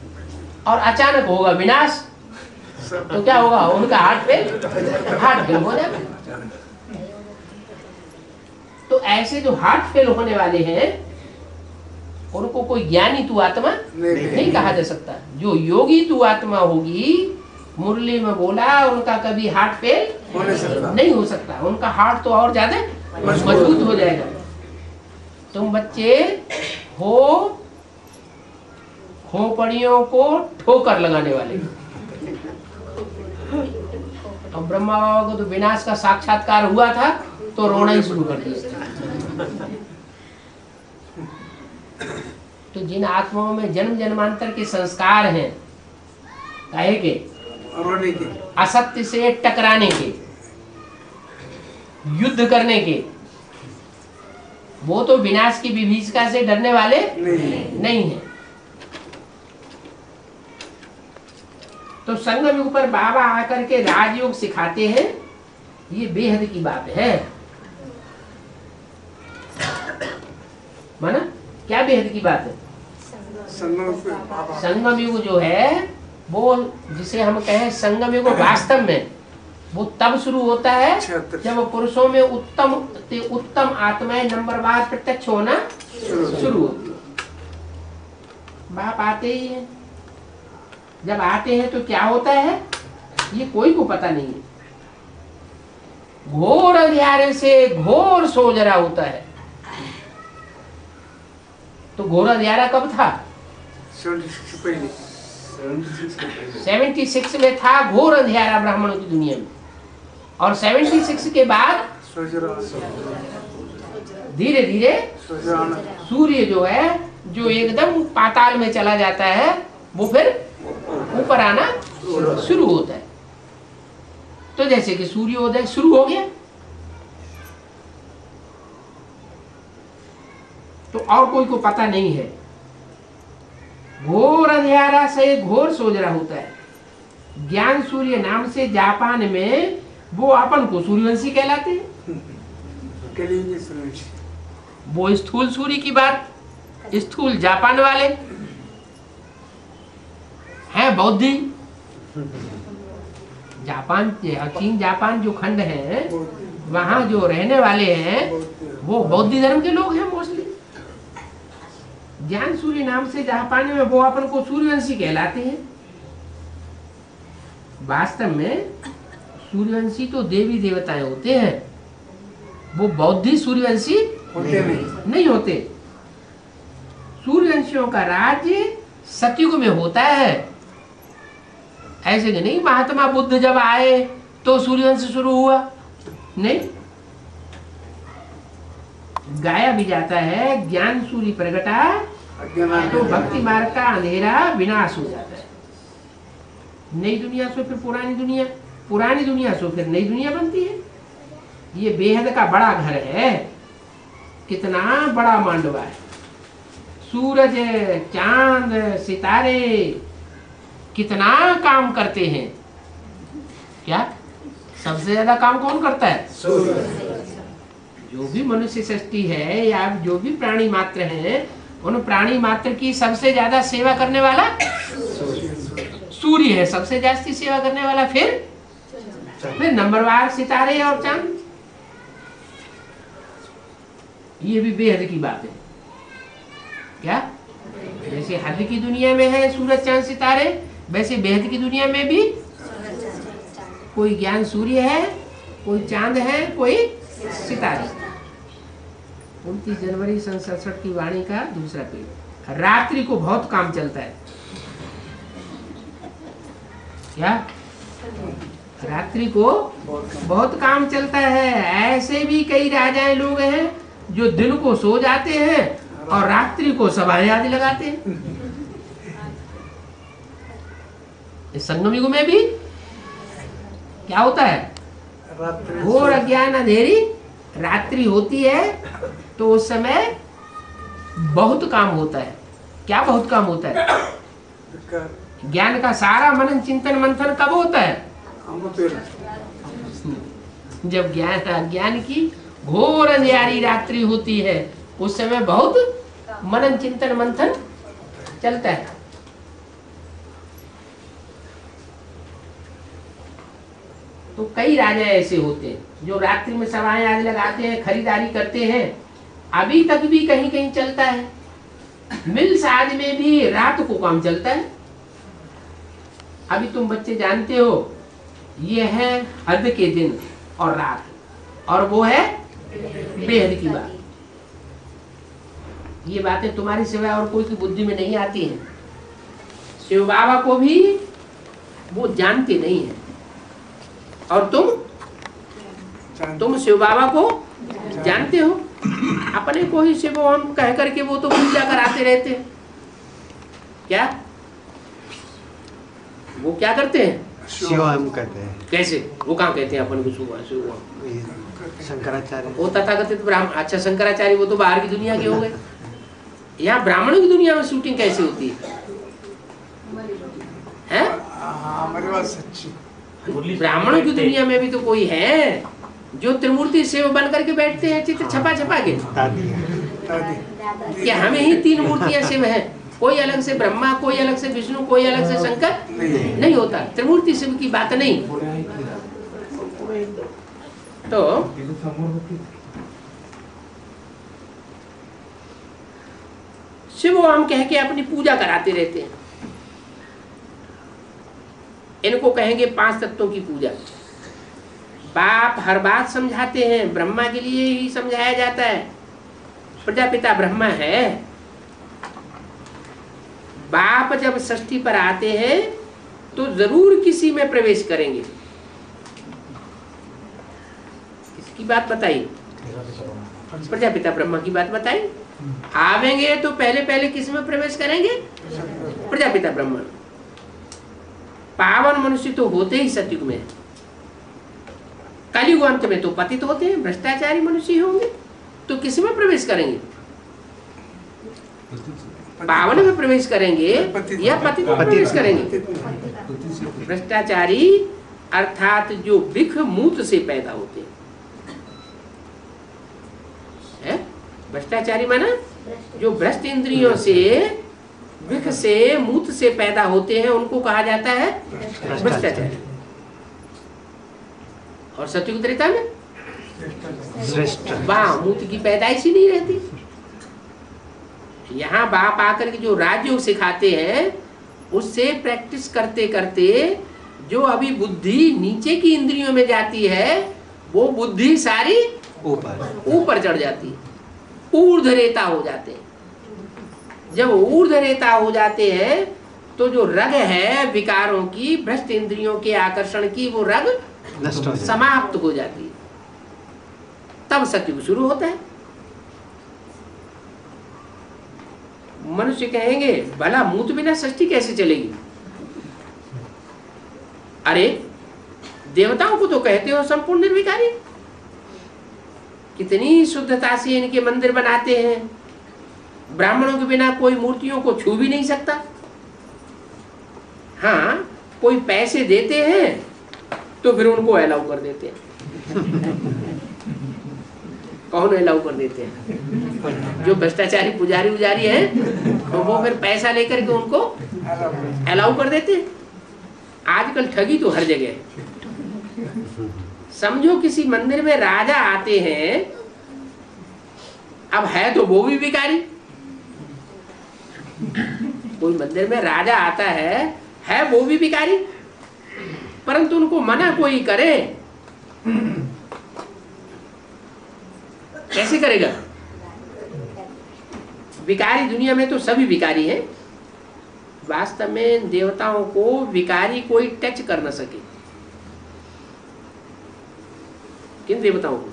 और अचानक होगा विनाश तो क्या होगा? उनका हार्ट फेल हो जाएगा। तो ऐसे जो हार्ट फेल होने वाले हैं उनको कोई ज्ञानी तू आत्मा नहीं कहा जा सकता। जो योगी तू आत्मा होगी, मुरली में बोला, उनका कभी हार्ट फेल नहीं हो सकता। उनका हार्ट तो और ज्यादा मजबूत हो जाएगा। तुम बच्चे हो खोपड़ियों को ठोकर लगाने वाले। और ब्रह्मा बाबा को तो विनाश का साक्षात्कार हुआ था तो रोना ही शुरू कर दिया। तो जिन आत्माओं में जन्म जन्मांतर के संस्कार हैं, काहे के? असत्य से टकराने के, युद्ध करने के, वो तो विनाश की विभीषिका से डरने वाले नहीं है। तो संगम युग पर बाबा आकर के राजयोग सिखाते हैं, ये बेहद की बात है। माना क्या बेहद की बात है? संगम युग जो है वो, जिसे हम कहें संगम युग, वास्तव में वो तब शुरू होता है जब पुरुषों में उत्तम आत्माएं नंबरवार प्रत्यक्ष होना शुरू होती है। बाप आते ही है, जब आते हैं तो क्या होता है ये कोई को पता नहीं है। घोर अंधियारे से घोर सोजरा होता है। तो घोर अंधियारा कब था? 76 में था घोर अंधियारा ब्राह्मणों की दुनिया में, और 76 के बाद धीरे धीरे सूर्य जो है, जो एकदम पाताल में चला जाता है, वो फिर ऊपर आना शुरू होता है। तो जैसे कि सूर्योदय शुरू हो गया तो और कोई को पता नहीं है। घोर अंधियारा से घोर सोजरा होता है। ज्ञान सूर्य नाम से जापान में वो अपन को सूर्यवंशी कहलाते हैं। वो स्थूल सूर्य की बात, स्थूल जापान वाले हैं बौद्धि। जापान, चीन जापान जो खंड है, वहां जो रहने वाले हैं वो बौद्ध धर्म के लोग हैं मोस्टली। ज्ञान सूर्य नाम से जापान में वो अपन को सूर्यवंशी कहलाते हैं। वास्तव में सूर्यवंशी तो देवी देवताएं होते हैं, वो बौद्धि सूर्यवंशी नहीं होते। सूर्यवंशियों का राज्य सतयुग में होता है। ऐसे कि नहीं महात्मा बुद्ध जब आए तो सूर्यवंश शुरू हुआ, नहीं। गाया भी जाता है ज्ञान सूर्य प्रगटा तो भक्ति मार्ग का अंधेरा विनाश हो जाता है। नई दुनिया से फिर पुरानी दुनिया, पुरानी दुनिया से फिर नई दुनिया बनती है। ये बेहद का बड़ा घर है। कितना बड़ा मांडवा है। सूरज, चांद, सितारे कितना काम करते हैं। क्या सबसे ज्यादा काम कौन करता है? जो भी मनुष्य सृष्टि है या जो भी प्राणी मात्र हैं, उन प्राणी मात्र की सबसे ज्यादा सेवा करने वाला सूर्य है। सबसे जास्ती सेवा करने वाला फिर नंबरवार सितारे और चांद। ये भी बेहद की बात है। क्या जैसे हद की दुनिया में है सूरज चांद सितारे, वैसे बेहद की दुनिया में भी कोई ज्ञान सूर्य है, कोई चांद है, कोई सितारे। 29 जनवरी सन 67 की वाणी का दूसरा पेज। रात्रि को बहुत काम चलता है। क्या रात्रि को बहुत काम चलता है। ऐसे भी कई राजाएं लोग हैं जो दिन को सो जाते हैं और रात्रि को सभाएं आदि लगाते हैं। इस संगम युग में भी क्या होता है? घोर अज्ञान अंधेरी रात्रि होती है, तो उस समय बहुत काम होता है। क्या बहुत काम होता है? ज्ञान का सारा मनन चिंतन मंथन कब होता है? जब ज्ञान अज्ञान की घोर अंधियारी रात्रि होती है, उस समय बहुत मनन चिंतन मंथन चलता है। तो कई राजा ऐसे होते हैं जो रात्रि में सभाएं आदि लगाते हैं, खरीदारी करते हैं। अभी तक भी कहीं कहीं चलता है। मिल्स आदि में भी रात को काम चलता है। अभी तुम बच्चे जानते हो, ये है हद के दिन और रात, और वो है बेहद की बात। ये बातें तुम्हारी सिवाय और कोई की बुद्धि में नहीं आती हैं। शिव बाबा को भी वो जानते नहीं है, और तुम शिव बाबा को जानते हो। अपने को ही शिव हम कह करके वो तो पूजा कराते रहते हैं। क्या वो क्या करते हैं? शिवम कहते हैं। कैसे? वो कहाँ कहते हैं अपन को शिव? शंकराचार्य। वो तथाकथित ब्राह्मण। अच्छा, शंकराचार्य वो तो बाहर की दुनिया के हो गए। यहाँ ब्राह्मणों की दुनिया में शूटिंग कैसे होती है? हमारी बात सच्ची। ब्राह्मणों की दुनिया में भी तो कोई है जो त्रिमूर्ति शिव बन करके बैठते हैं, चित्र छपा छपा के। क्या हमें ही 3 मूर्तियां शिव है? कोई अलग से ब्रह्मा, कोई अलग से विष्णु, कोई अलग से शंकर नहीं होता। त्रिमूर्ति शिव की बात नहीं। तो शिव हम कह के अपनी पूजा कराते रहते हैं। इनको कहेंगे 5 तत्वों की पूजा। बाप हर बात समझाते हैं, ब्रह्मा के लिए ही समझाया जाता है। प्रजापिता ब्रह्मा है। बाप जब षष्ठी पर आते हैं तो जरूर किसी में प्रवेश करेंगे। किसकी बात बताई? प्रजापिता ब्रह्मा की बात बताई। आवेंगे तो पहले पहले किस में प्रवेश करेंगे? प्रजापिता ब्रह्मा। पावन मनुष्य तो होते ही सतयुग में। कलयुग अंत में तो पतित होते हैं, भ्रष्टाचारी मनुष्य होंगे। तो किस में प्रवेश करेंगे? पावन में प्रवेश करेंगे या पतित में प्रवेश करेंगे? भ्रष्टाचारी अर्थात जो विख मूत से पैदा होते हैं। भ्रष्टाचारी माना जो भ्रष्ट इंद्रियों से, विख से, मूत से पैदा होते हैं, उनको कहा जाता है भ्रष्टाचारी। और सतयुग त्रेता में श्रेष्ठ। वाह, मूत की पैदाइश ही नहीं रहती। यहाँ बाप आकर के जो राजयोग सिखाते हैं, उससे प्रैक्टिस करते करते जो अभी बुद्धि नीचे की इंद्रियों में जाती है, वो बुद्धि सारी ऊपर चढ़ जाती है। ऊर्ध्वरेता हो जाते हैं। जब ऊर्ध्वरेता हो जाते हैं तो जो रग है विकारों की, भ्रष्ट इंद्रियों के आकर्षण की, वो रग समाप्त हो जाती है। तब सतयुग शुरू होता है। मनुष्य कहेंगे भला मूत बिना सृष्टि कैसे चलेगी? अरे देवताओं को तो कहते हो संपूर्ण निर्विकारी। कितनी शुद्धता से इनके मंदिर बनाते हैं। ब्राह्मणों के बिना कोई मूर्तियों को छू भी नहीं सकता। हाँ, कोई पैसे देते हैं तो फिर उनको अलाउ कर देते हैं। कौन अलाउ कर देते हैं? जो भ्रष्टाचारी पुजारी उजारी है, तो वो फिर पैसा लेकर के उनको अलाउ कर देते हैं। आजकल ठगी तो हर जगह है। समझो किसी मंदिर में राजा आते हैं, अब है तो वो भी भिखारी। कोई मंदिर में राजा आता है वो भी भिखारी, परंतु उनको मना कोई करे, कैसे करेगा? भिखारी दुनिया में तो सभी भिखारी हैं। वास्तव में देवताओं को भिखारी कोई टच कर न सके। किन देवताओं को?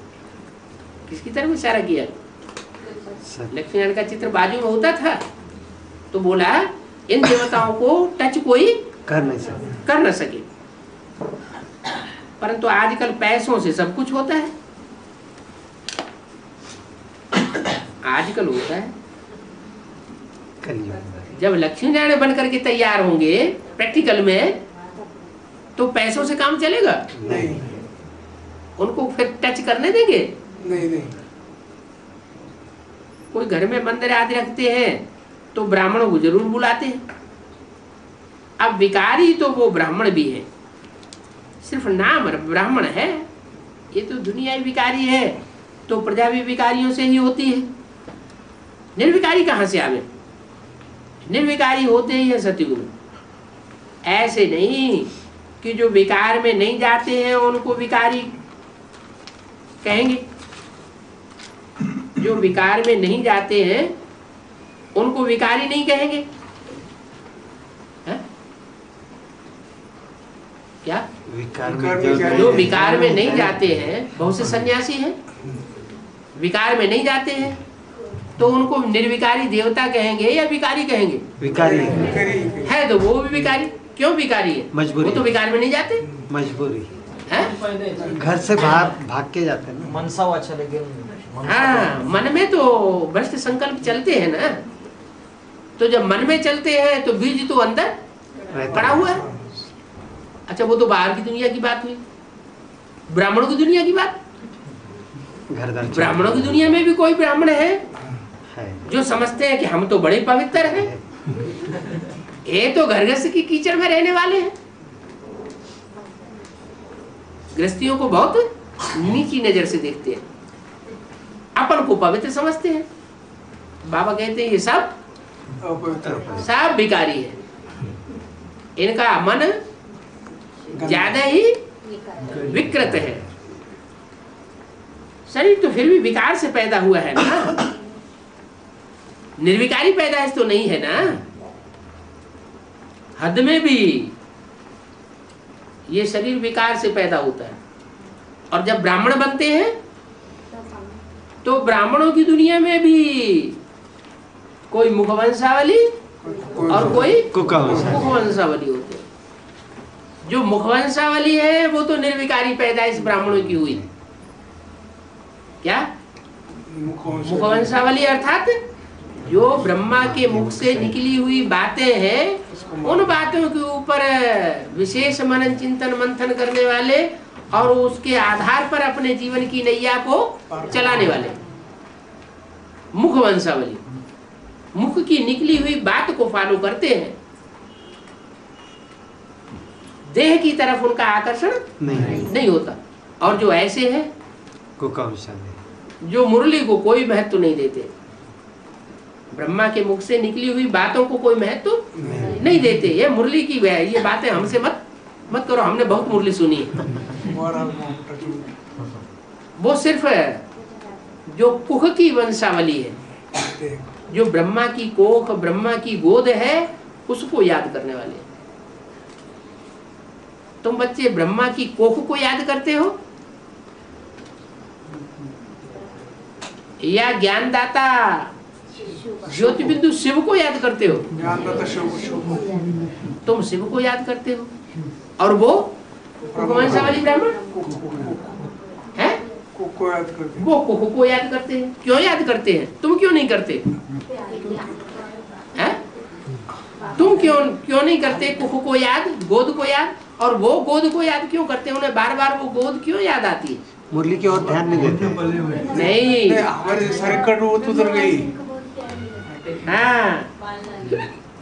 किसकी तरफ इशारा किया? लक्ष्मी नारायण का चित्र बाजू में होता था तो बोला इन देवताओं को टच कोई कर न सके। परंतु आजकल पैसों से सब कुछ होता है। आजकल होता है। जब लक्ष्मी नारायण बन करके तैयार होंगे प्रैक्टिकल में, तो पैसों से काम चलेगा? नहीं। उनको फिर टच करने देंगे? नहीं। कोई घर में मंदिर आदि रखते हैं तो ब्राह्मणों को जरूर बुलाते हैं। अब भिखारी तो वो ब्राह्मण भी है, सिर्फ नाम ब्राह्मण है। ये तो दुनियाई भिखारी है, तो प्रजा भी भिखारियों से ही होती है। निर्विकारी कहाँ से आवे? निर्विकारी होते ही है सतयुग में। ऐसे नहीं कि जो विकार में नहीं जाते हैं उनको विकारी कहेंगे। जो विकार में नहीं जाते हैं उनको विकारी नहीं कहेंगे। है? क्या? जो विकार में नहीं जाते हैं, बहुत से सन्यासी हैं विकार में नहीं जाते हैं, तो उनको निर्विकारी देवता कहेंगे या विकारी कहेंगे? विकारी है तो वो भी विकारी। क्यों विकारी है? मजबूरी। वो तो विकार में नहीं जाते। मजबूरी है? घर से बाहर भाग के जाते हैं ना। मनसा अच्छा, लेकिन हाँ, मन में तो भ्रष्ट संकल्प चलते हैं ना। तो जब मन में चलते हैं तो बीज तो अंदर पड़ा हुआ है। अच्छा, वो तो बाहर की दुनिया की बात हुई। ब्राह्मणों की दुनिया की बात। ब्राह्मणों की दुनिया में भी कोई ब्राह्मण है जो समझते हैं कि हम तो बड़े पवित्र हैं। ये तो घर गृहस्थ की कीचड़ में रहने वाले हैं। गृहस्थियों को बहुत नीची नजर से देखते हैं, अपन को पवित्र समझते हैं। बाबा कहते हैं ये सब भिखारी है। इनका मन ज्यादा ही विकृत है। शरीर तो फिर भी विकार से पैदा हुआ है ना, निर्विकारी पैदाइश तो नहीं है ना। हद में भी ये शरीर विकार से पैदा होता है। और जब ब्राह्मण बनते हैं तो ब्राह्मणों की दुनिया में भी कोई मुखवंशावली और कोई मुखवंशावली होते हैं। जो मुखवंशावली है वो तो निर्विकारी पैदाइश ब्राह्मणों की हुई। क्या? मुखवंशावली अर्थात जो ब्रह्मा के मुख से निकली हुई बातें हैं, उन बातों के ऊपर विशेष मनन चिंतन मंथन करने वाले और उसके आधार पर अपने जीवन की नैया को चलाने वाले। मुखवंशावली, मुख की निकली हुई बात को फॉलो करते हैं। देह की तरफ उनका आकर्षण नहीं होता। और जो ऐसे हैं जो मुरली को कोई महत्व नहीं देते, ब्रह्मा के मुख से निकली हुई बातों को कोई महत्व नहीं देते। ये मुरली की ये बातें हमसे मत करो, हमने बहुत मुरली सुनी है। वो सिर्फ जो कुख की वंशावली है, जो ब्रह्मा की कोख ब्रह्मा की गोद है, उसको याद करने वाले। तुम बच्चे ब्रह्मा की कोख को याद करते हो या ज्ञानदाता ज्योति बिंदु शिव को याद करते हो? तुम शिव को याद करते हो और वो वंशावली ब्राह्मण है, वो कुख को याद करते हैं। क्यों याद करते हैं? तुम क्यों नहीं करते? हैं? तुम क्यों नहीं करते कुख को याद, गोद को याद? और वो गोद को याद क्यों करते हैं? उन्हें बार बार वो गोद क्यों याद आती है? मुरली की ओर ध्यान नहीं देते। नहीं, हमारे सारे कट वो उतर गई। हाँ,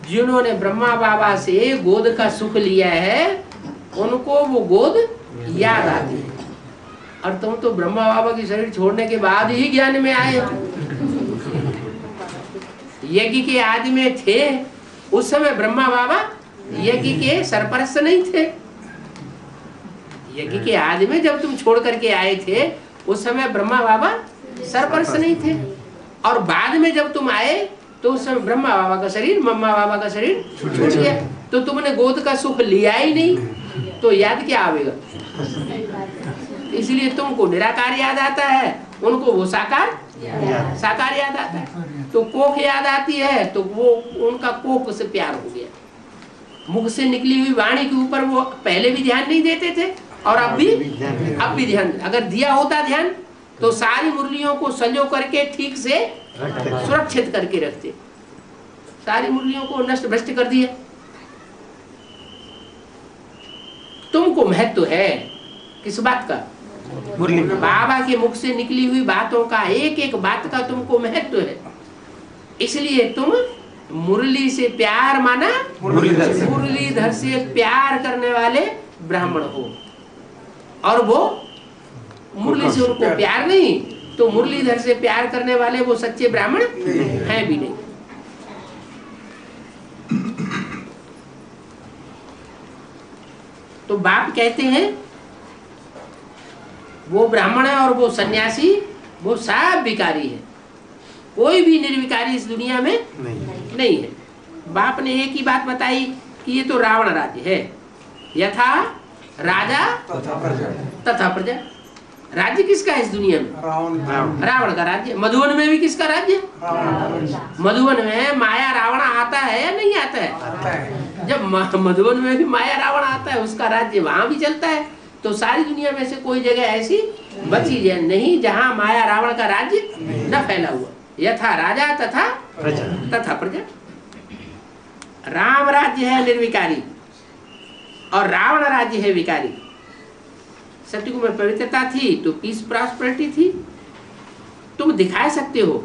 जिन्होंने ब्रह्मा बाबा से गोद का सुख लिया है उनको वो गोद याद आती है। और तुम तो ब्रह्मा बाबा की शरीर छोड़ने के बाद ही ज्ञान में आए हो। यज्ञ के आदि में थे उस समय ब्रह्मा बाबा यज्ञ के सरपरस्त नहीं थे। यज्ञ के आदि में जब तुम छोड़ करके आए थे उस समय ब्रह्मा बाबा सरपरस्त नहीं थे। और बाद में जब तुम आए तो उस समय ब्रह्मा बाबा का शरीर, मम्मा बाबा का शरीर छूट गया। तो तुमने गोद का सुख लिया ही नहीं, तो याद क्या आवेगा? इसलिए तुमको निराकार याद आता है, उनको वो साकार याद आता है। तो कोख याद आती है तो वो उनका कोख से प्यार हो गया। मुख से निकली हुई वाणी के ऊपर वो पहले भी ध्यान नहीं देते थे और अब भी ध्यान। अगर दिया होता ध्यान तो सारी मुरलियों को सजो करके ठीक से सुरक्षित करके रखते। सारी मुरलियों को नष्ट भ्रष्ट कर दिया। तुमको महत्व है किस बात का? मुरली बाबा के मुख से निकली हुई बातों का, एक एक बात का तुमको महत्व है। इसलिए तुम मुरली से प्यार माना, मुरलीधर से प्यार करने वाले ब्राह्मण हो। और वो मुरली से उनको प्यार नहीं, तो मुरलीधर से प्यार करने वाले वो सच्चे ब्राह्मण हैं भी नहीं। तो बाप कहते हैं वो ब्राह्मण है और वो सन्यासी, वो सब विकारी है। कोई भी निर्विकारी इस दुनिया में नहीं है। बाप ने एक ही बात बताई कि ये तो रावण राज्य है। यथा राजा तथा प्रजा। राज्य किसका है इस दुनिया में? रावण का राज्य। मधुबन में भी किसका राज्य? मधुबन में माया रावण आता है या नहीं आता है? जब मधुबन में भी माया रावण आता है उसका राज्य वहां भी चलता है। तो सारी दुनिया में से कोई जगह ऐसी बची नहीं जहां माया रावण का राज्य न फैला हुआ। यथा राजा तथा प्रजा। राम राज्य है निर्विकारी और रावण राज्य है विकारी। सतयुग में पवित्रता थी तो पीस प्रॉस्पेरिटी थी। तुम दिखा सकते हो।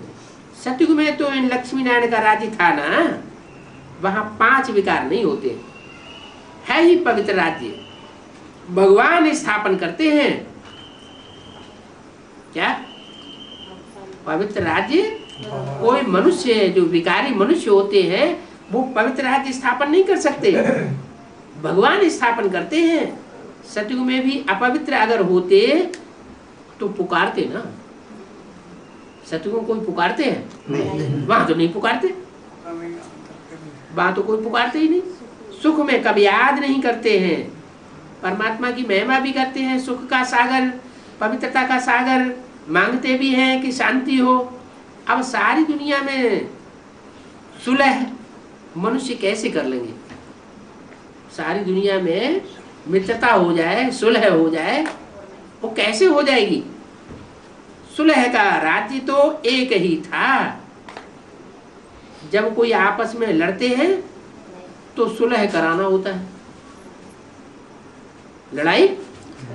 सतयुग में तो इन लक्ष्मी नारायण का राज्य था ना, वहां 5 विकार नहीं होते, है ही पवित्र राज्य। भगवान स्थापन करते हैं क्या पवित्र राज्य? कोई मनुष्य जो विकारी मनुष्य होते हैं वो पवित्र राज्य स्थापन नहीं कर सकते, भगवान स्थापन करते हैं। सतयुग में भी अपवित्र अगर होते तो पुकारते ना। सतयुग में कोई पुकारते हैं? वहां तो नहीं पुकारते, वहां तो कोई पुकारते ही नहीं। सुख में कभी याद नहीं करते हैं, परमात्मा की महिमा भी करते हैं। सुख का सागर, पवित्रता का सागर मांगते भी हैं कि शांति हो। अब सारी दुनिया में सुलह मनुष्य कैसे कर लेंगे? सारी दुनिया में मित्रता हो जाए, सुलह हो जाए, वो कैसे हो जाएगी? सुलह का राज्य तो एक ही था। जब कोई आपस में लड़ते हैं तो सुलह कराना होता है। लड़ाई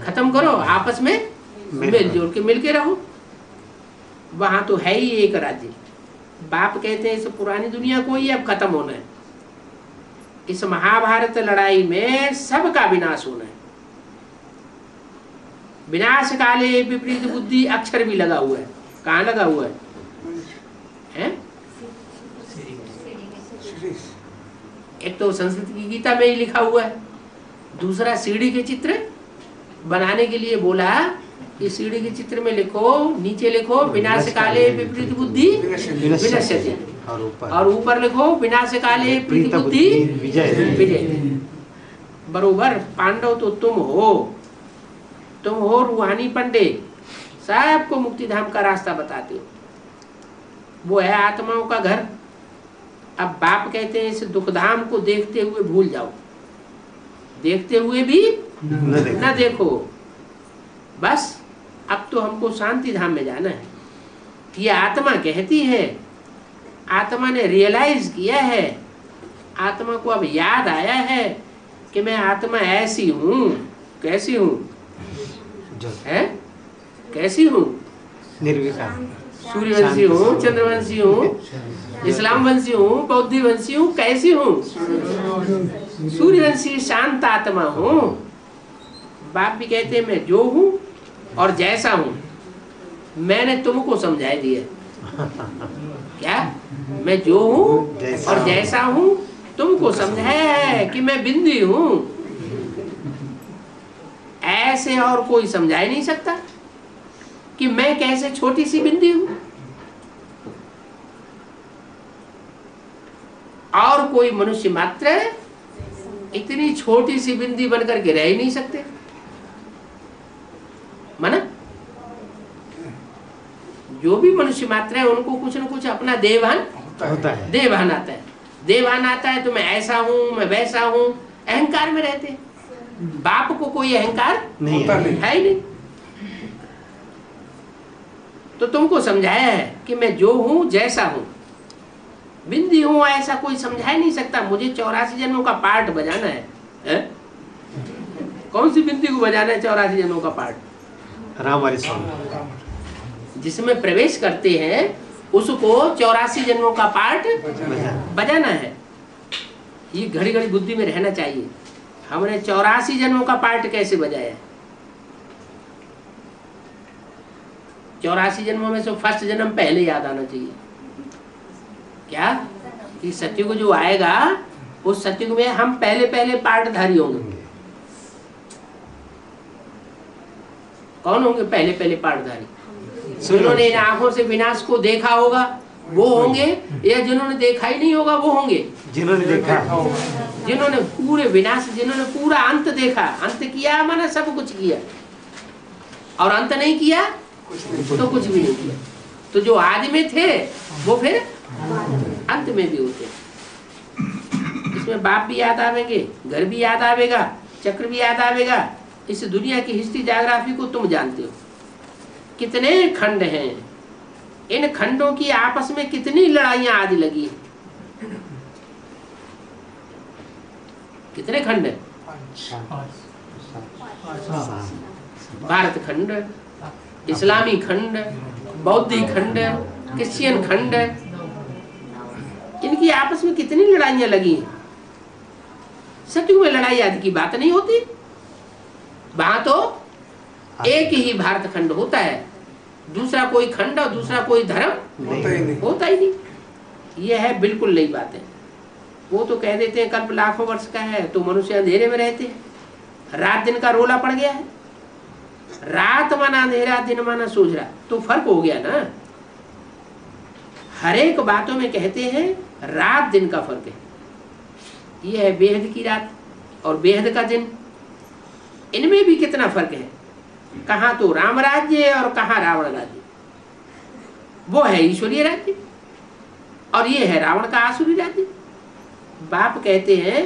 खत्म करो, आपस में मिलजुल के मिलके रहो। वहां तो है ही एक राज्य। बाप कहते हैं इस पुरानी दुनिया को ही अब खत्म होना है। इस महाभारत लड़ाई में सबका विनाश होना है। विनाश काले विपरीत बुद्धि अक्षर भी लगा हुआ है। कहाँ लगा हुआ है? एक तो संस्कृत की गीता में ही लिखा हुआ है, दूसरा सीढ़ी के चित्र बनाने के लिए बोला कि सीढ़ी के चित्र में लिखो, नीचे लिखो विनाश काले विपरीत बुद्धि विनश्यति, और ऊपर लिखो विनाश काले प्रीति बुद्धि विजय। बरोबर पांडव तो तुम हो रूहानी पंडित, सबको मुक्ति धाम का रास्ता बताते हो। वो है आत्माओं का घर। अब बाप कहते हैं इस दुखधाम को देखते हुए भूल जाओ, देखते हुए भी न देखो। बस अब तो हमको शांति धाम में जाना है। ये आत्मा कहती है, आत्मा ने रियलाइज किया है आत्मा को अब याद आया है कि मैं आत्मा ऐसी हूँ। कैसी हूँ? है कैसी हूँ? निर्विकार, सूर्यवंशी हूँ, चंद्रवंशी हूँ, इस्लाम वंशी हूँ, बौद्ध वंशी हूँ। कैसी हूँ? सूर्यवंशी शांत आत्मा हूँ। बाप भी कहते हैं मैं जो हूँ और जैसा हूँ। मैंने तुमको समझा दिया क्या? मैं जो हूँ और जैसा हूँ तुमको समझाया है कि मैं बिंदु हूँ। ऐसे और कोई समझा ही नहीं सकता कि मैं कैसे छोटी सी बिंदी हूं। और कोई मनुष्य मात्र इतनी छोटी सी बिंदी बनकर के रह ही नहीं सकते। माना जो भी मनुष्य मात्र है उनको कुछ न कुछ अपना देवभान होता है। देवभान आता है। देवभान आता है तो मैं ऐसा हूं, मैं वैसा हूं। अहंकार में रहते हैं। बाप को कोई अहंकार नहीं है ही नहीं। तो तुमको समझाया है कि मैं जो हूं जैसा हूं, बिंदी हूं, ऐसा कोई समझा ही नहीं सकता। मुझे 84 जन्मों का पार्ट बजाना है? कौन सी बिंदी को बजाना है 84 जन्मों का पार्ट? राम वाली सॉन्ग जिसमें प्रवेश करते हैं उसको 84 जन्मों का पार्ट बजाना है। ये घड़ी घड़ी बुद्धि में रहना चाहिए। हमने 84 जन्मों का पार्ट कैसे बजाया? 84 जन्मों में से फर्स्ट जन्म पहले याद आना चाहिए। क्या कि सत्युग जो आएगा उस सत्युग में हम पहले पहले पार्टधारी होंगे। कौन होंगे पहले पहले पार्टधारी? जिन्होंने इन आंखों से विनाश को देखा होगा वो होंगे, या जिन्होंने देखा ही नहीं होगा वो होंगे? जिन्होंने देखा, जिन्होंने पूरे विनाश, जिन्होंने पूरा अंत देखा। अंत किया माना सब कुछ किया, और अंत नहीं किया तो कुछ भी नहीं किया। तो जो आदि में थे वो फिर अंत में भी होते। इसमें बाप भी याद आवेंगे, घर भी याद आवेगा, चक्र भी याद आवेगा। इस दुनिया की हिस्ट्री ज्योग्राफी को तुम जानते हो। कितने खंड हैं, इन खंडों की आपस में कितनी लड़ाइयां आदि लगी हैं। कितने खंड हैं? भारत खंड, इस्लामी खंड, बौद्धी खंड, क्रिश्चियन खंड, इनकी आपस में कितनी लड़ाइयां लगी हैं। सत्युग में लड़ाई आदि की बात नहीं होती। वहां तो एक ही भारत खंड होता है, दूसरा कोई खंड और दूसरा कोई धर्म होता ही नहीं। यह है बिल्कुल नई बात है। वो तो कह देते हैं कल्प लाखों वर्ष का है तो मनुष्य अंधेरे में रहते हैं। रात दिन का रोला पड़ गया है। रात माना अंधेरा, दिन माना सूझरा, तो फर्क हो गया ना। हर एक बातों में कहते हैं रात दिन का फर्क है। यह है बेहद की रात और बेहद का दिन। इनमें भी कितना फर्क है। कहाँ तो राम राज्य और कहाँ रावण राज्य। वो है ईश्वरीय राज्य और ये है रावण का आसुरी राज्य। बाप कहते हैं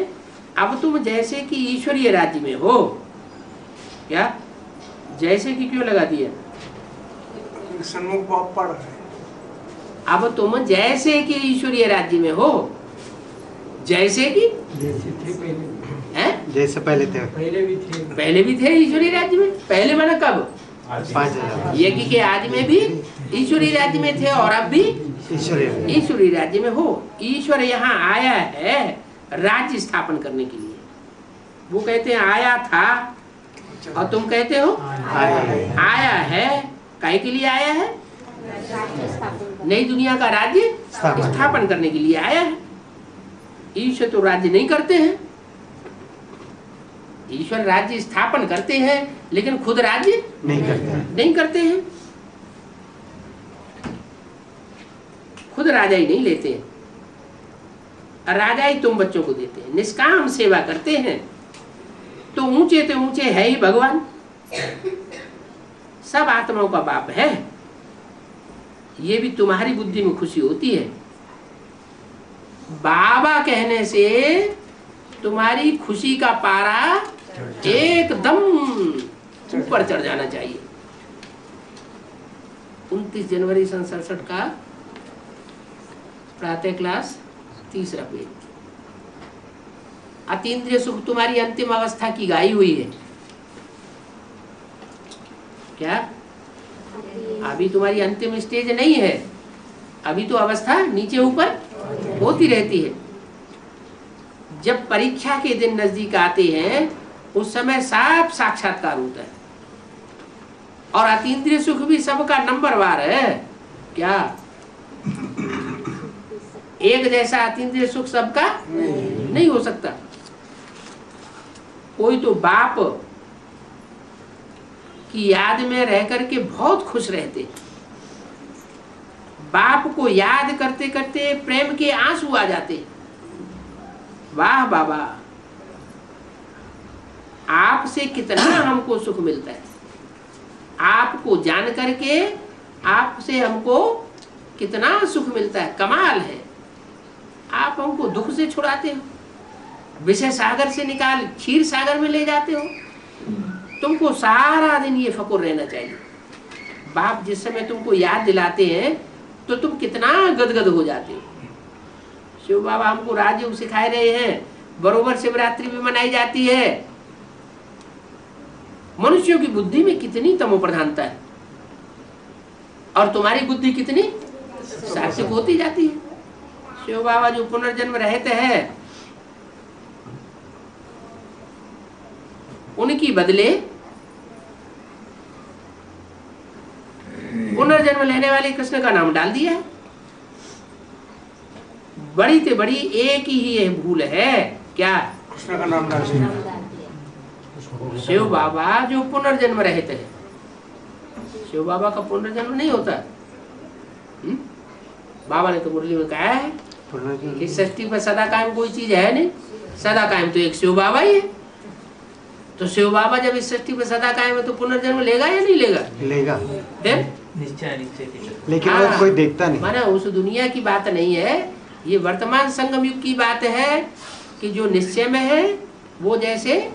अब तुम जैसे कि ईश्वरीय राज्य में हो। क्या जैसे कि क्यों लगा दिया? सन्मुख बाप पढ़ रहे हैं। अब तुम जैसे कि ईश्वरीय राज्य में हो, जैसे कि हैं? जैसे पहले थे, पहले भी थे ईश्वरीय राज्य में। पहले माना कब? 5000 यज्ञ के आदि में भी ईश्वरीय राज्य में थे और अब भी ईश्वरीय राज्य में हो। ईश्वर यहाँ आया है राज्य स्थापन करने के लिए। वो कहते हैं आया था और तुम कहते हो आया है। काहे के लिए आया है? नई दुनिया का राज्य स्थापन करने के लिए आया है। ईश्वर तो राज्य नहीं करते हैं। ईश्वर राज्य स्थापन करते हैं लेकिन खुद राज्य नहीं करते हैं। खुद राजा ही नहीं लेते हैं। राजा ही तुम बच्चों को देते हैं। निष्काम सेवा करते हैं तो ऊंचे है ही भगवान। सब आत्माओं का बाप है। ये भी तुम्हारी बुद्धि में खुशी होती है। बाबा कहने से तुम्हारी खुशी का पारा एकदम ऊपर चढ़ जाना चाहिए। 29 जनवरी 1967 का प्रातः क्लास 3रा पेज। अतीन्द्रिय सुख तुम्हारी अंतिम अवस्था की गाई हुई है क्या? अभी तुम्हारी अंतिम स्टेज नहीं है, अभी तो अवस्था नीचे ऊपर होती रहती है। जब परीक्षा के दिन नजदीक आते हैं उस समय साफ साक्षात्कार होता है। और अतीन्द्रिय सुख भी सबका नंबरवार है क्या? एक जैसा अतीन्द्रिय सुख सबका नहीं हो सकता। कोई तो बाप की याद में रह करके बहुत खुश रहते, बाप को याद करते करते प्रेम के आंसू आ जाते। वाह बाबा, आपसे कितना हमको सुख मिलता है, आपको जान करके आपसे हमको कितना सुख मिलता है, कमाल है। आप हमको दुख से छुड़ाते हो, विषय सागर से निकाल क्षीर सागर में ले जाते हो। तुमको सारा दिन ये फकुर रहना चाहिए। बाप जिस समय तुमको याद दिलाते हैं तो तुम कितना गदगद हो जाते हो। शिव बाबा हमको राजयोग सिखाए रहे हैं, बरोबर शिवरात्रि भी मनाई जाती है। मनुष्यों की बुद्धि में कितनी तमो प्रधानता है और तुम्हारी बुद्धि कितनी सात्विक होती जाती है। शिव बाबा जो पुनर्जन्म रहते हैं, उनकी बदले पुनर्जन्म लेने वाले कृष्ण का नाम डाल दिया है। बड़ी से बड़ी एक ही ये भूल है क्या? कृष्ण का नाम डाल दिया। शिव बाबा जो पुनर्जन्म रहते हैं, शिव बाबा का पुनर्जन्म नहीं होता। बाबा ने तो मुरली में कहा है कि सृष्टि पर सदा कायम कोई चीज है नहीं, सदा कायम तो एक शिव बाबा ही है। तो शिव बाबा जब इस सृष्टि पर सदा कायम है तो पुनर्जन्म लेगा या नहीं लेगा? लेगा, निश्चय। लेकिन वो कोई देखता नहीं। माना उस दुनिया की बात नहीं है, ये वर्तमान संगम युग की बात है कि जो निश्चय में है वो जैसे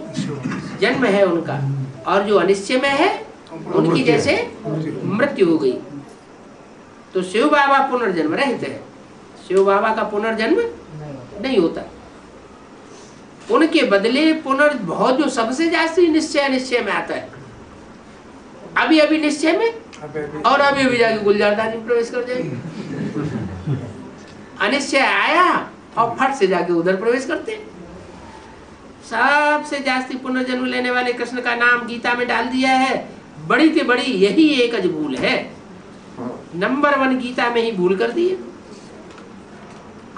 जन्म है उनका, और जो अनिश्चय में है उनकी जैसे मृत्यु हो गई। तो शिव बाबा पुनर्जन्म रहते हैं, शिव बाबा का पुनर्जन्म नहीं होता। उनके बदले बहुत जो सबसे जास्ती निश्चय अनिश्चय में आता है। अभी अभी निश्चय में और अभी अभी जाके गुलजारदानी में प्रवेश कर जाएंगे। अनिश्चय आया और फट से जाके उधर प्रवेश करते। सबसे जास्ती पुनर्जन्म लेने वाले कृष्ण का नाम गीता में डाल दिया है। बड़ी से बड़ी यही एक अज भूल है, नंबर 1 गीता में ही भूल कर दी है।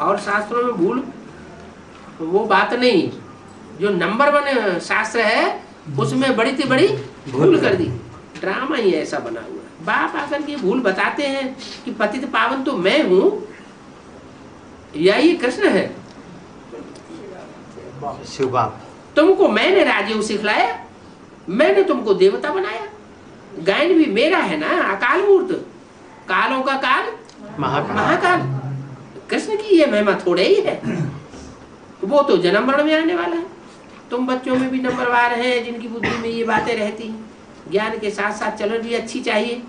और शास्त्रों में भूल वो बात नहीं, जो नंबर 1 शास्त्र है उसमें बड़ी से बड़ी भूल कर दी। ड्रामा ही ऐसा बना हुआ है। बाप आकर के भूल बताते हैं कि पतित पावन तो मैं हूं या ये कृष्ण है। शिव बाप, तुमको मैंने राजयोग सिखलाया, मैंने तुमको देवता बनाया। गायन भी मेरा है ना, अकाल मूर्त, कालों का काल महाकाल। कृष्ण की ये महिमा थोड़े ही है, वो तो जन्म मरण में आने वाला है। तुम बच्चों में भी नंबरवार हैं जिनकी बुद्धि में ये बातें रहती हैं। ज्ञान के साथ साथ चलन भी अच्छी चाहिए,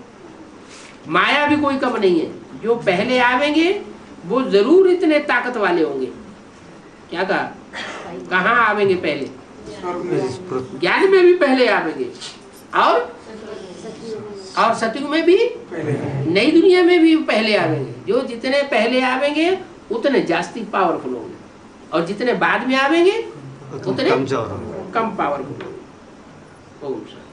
माया भी कोई कम नहीं है। जो पहले आवेंगे वो जरूर इतने ताकत वाले होंगे। क्या कहा? कहाँ आवेंगे पहले? ज्ञान में भी पहले आवेंगे और सतयुग में भी, नई दुनिया में भी पहले आवेंगे। जो जितने पहले आवेंगे उतने जास्ती पावरफुल होंगे, और जितने बाद में आवेंगे उतने कम पावरफुल होंगे। ओम शांति।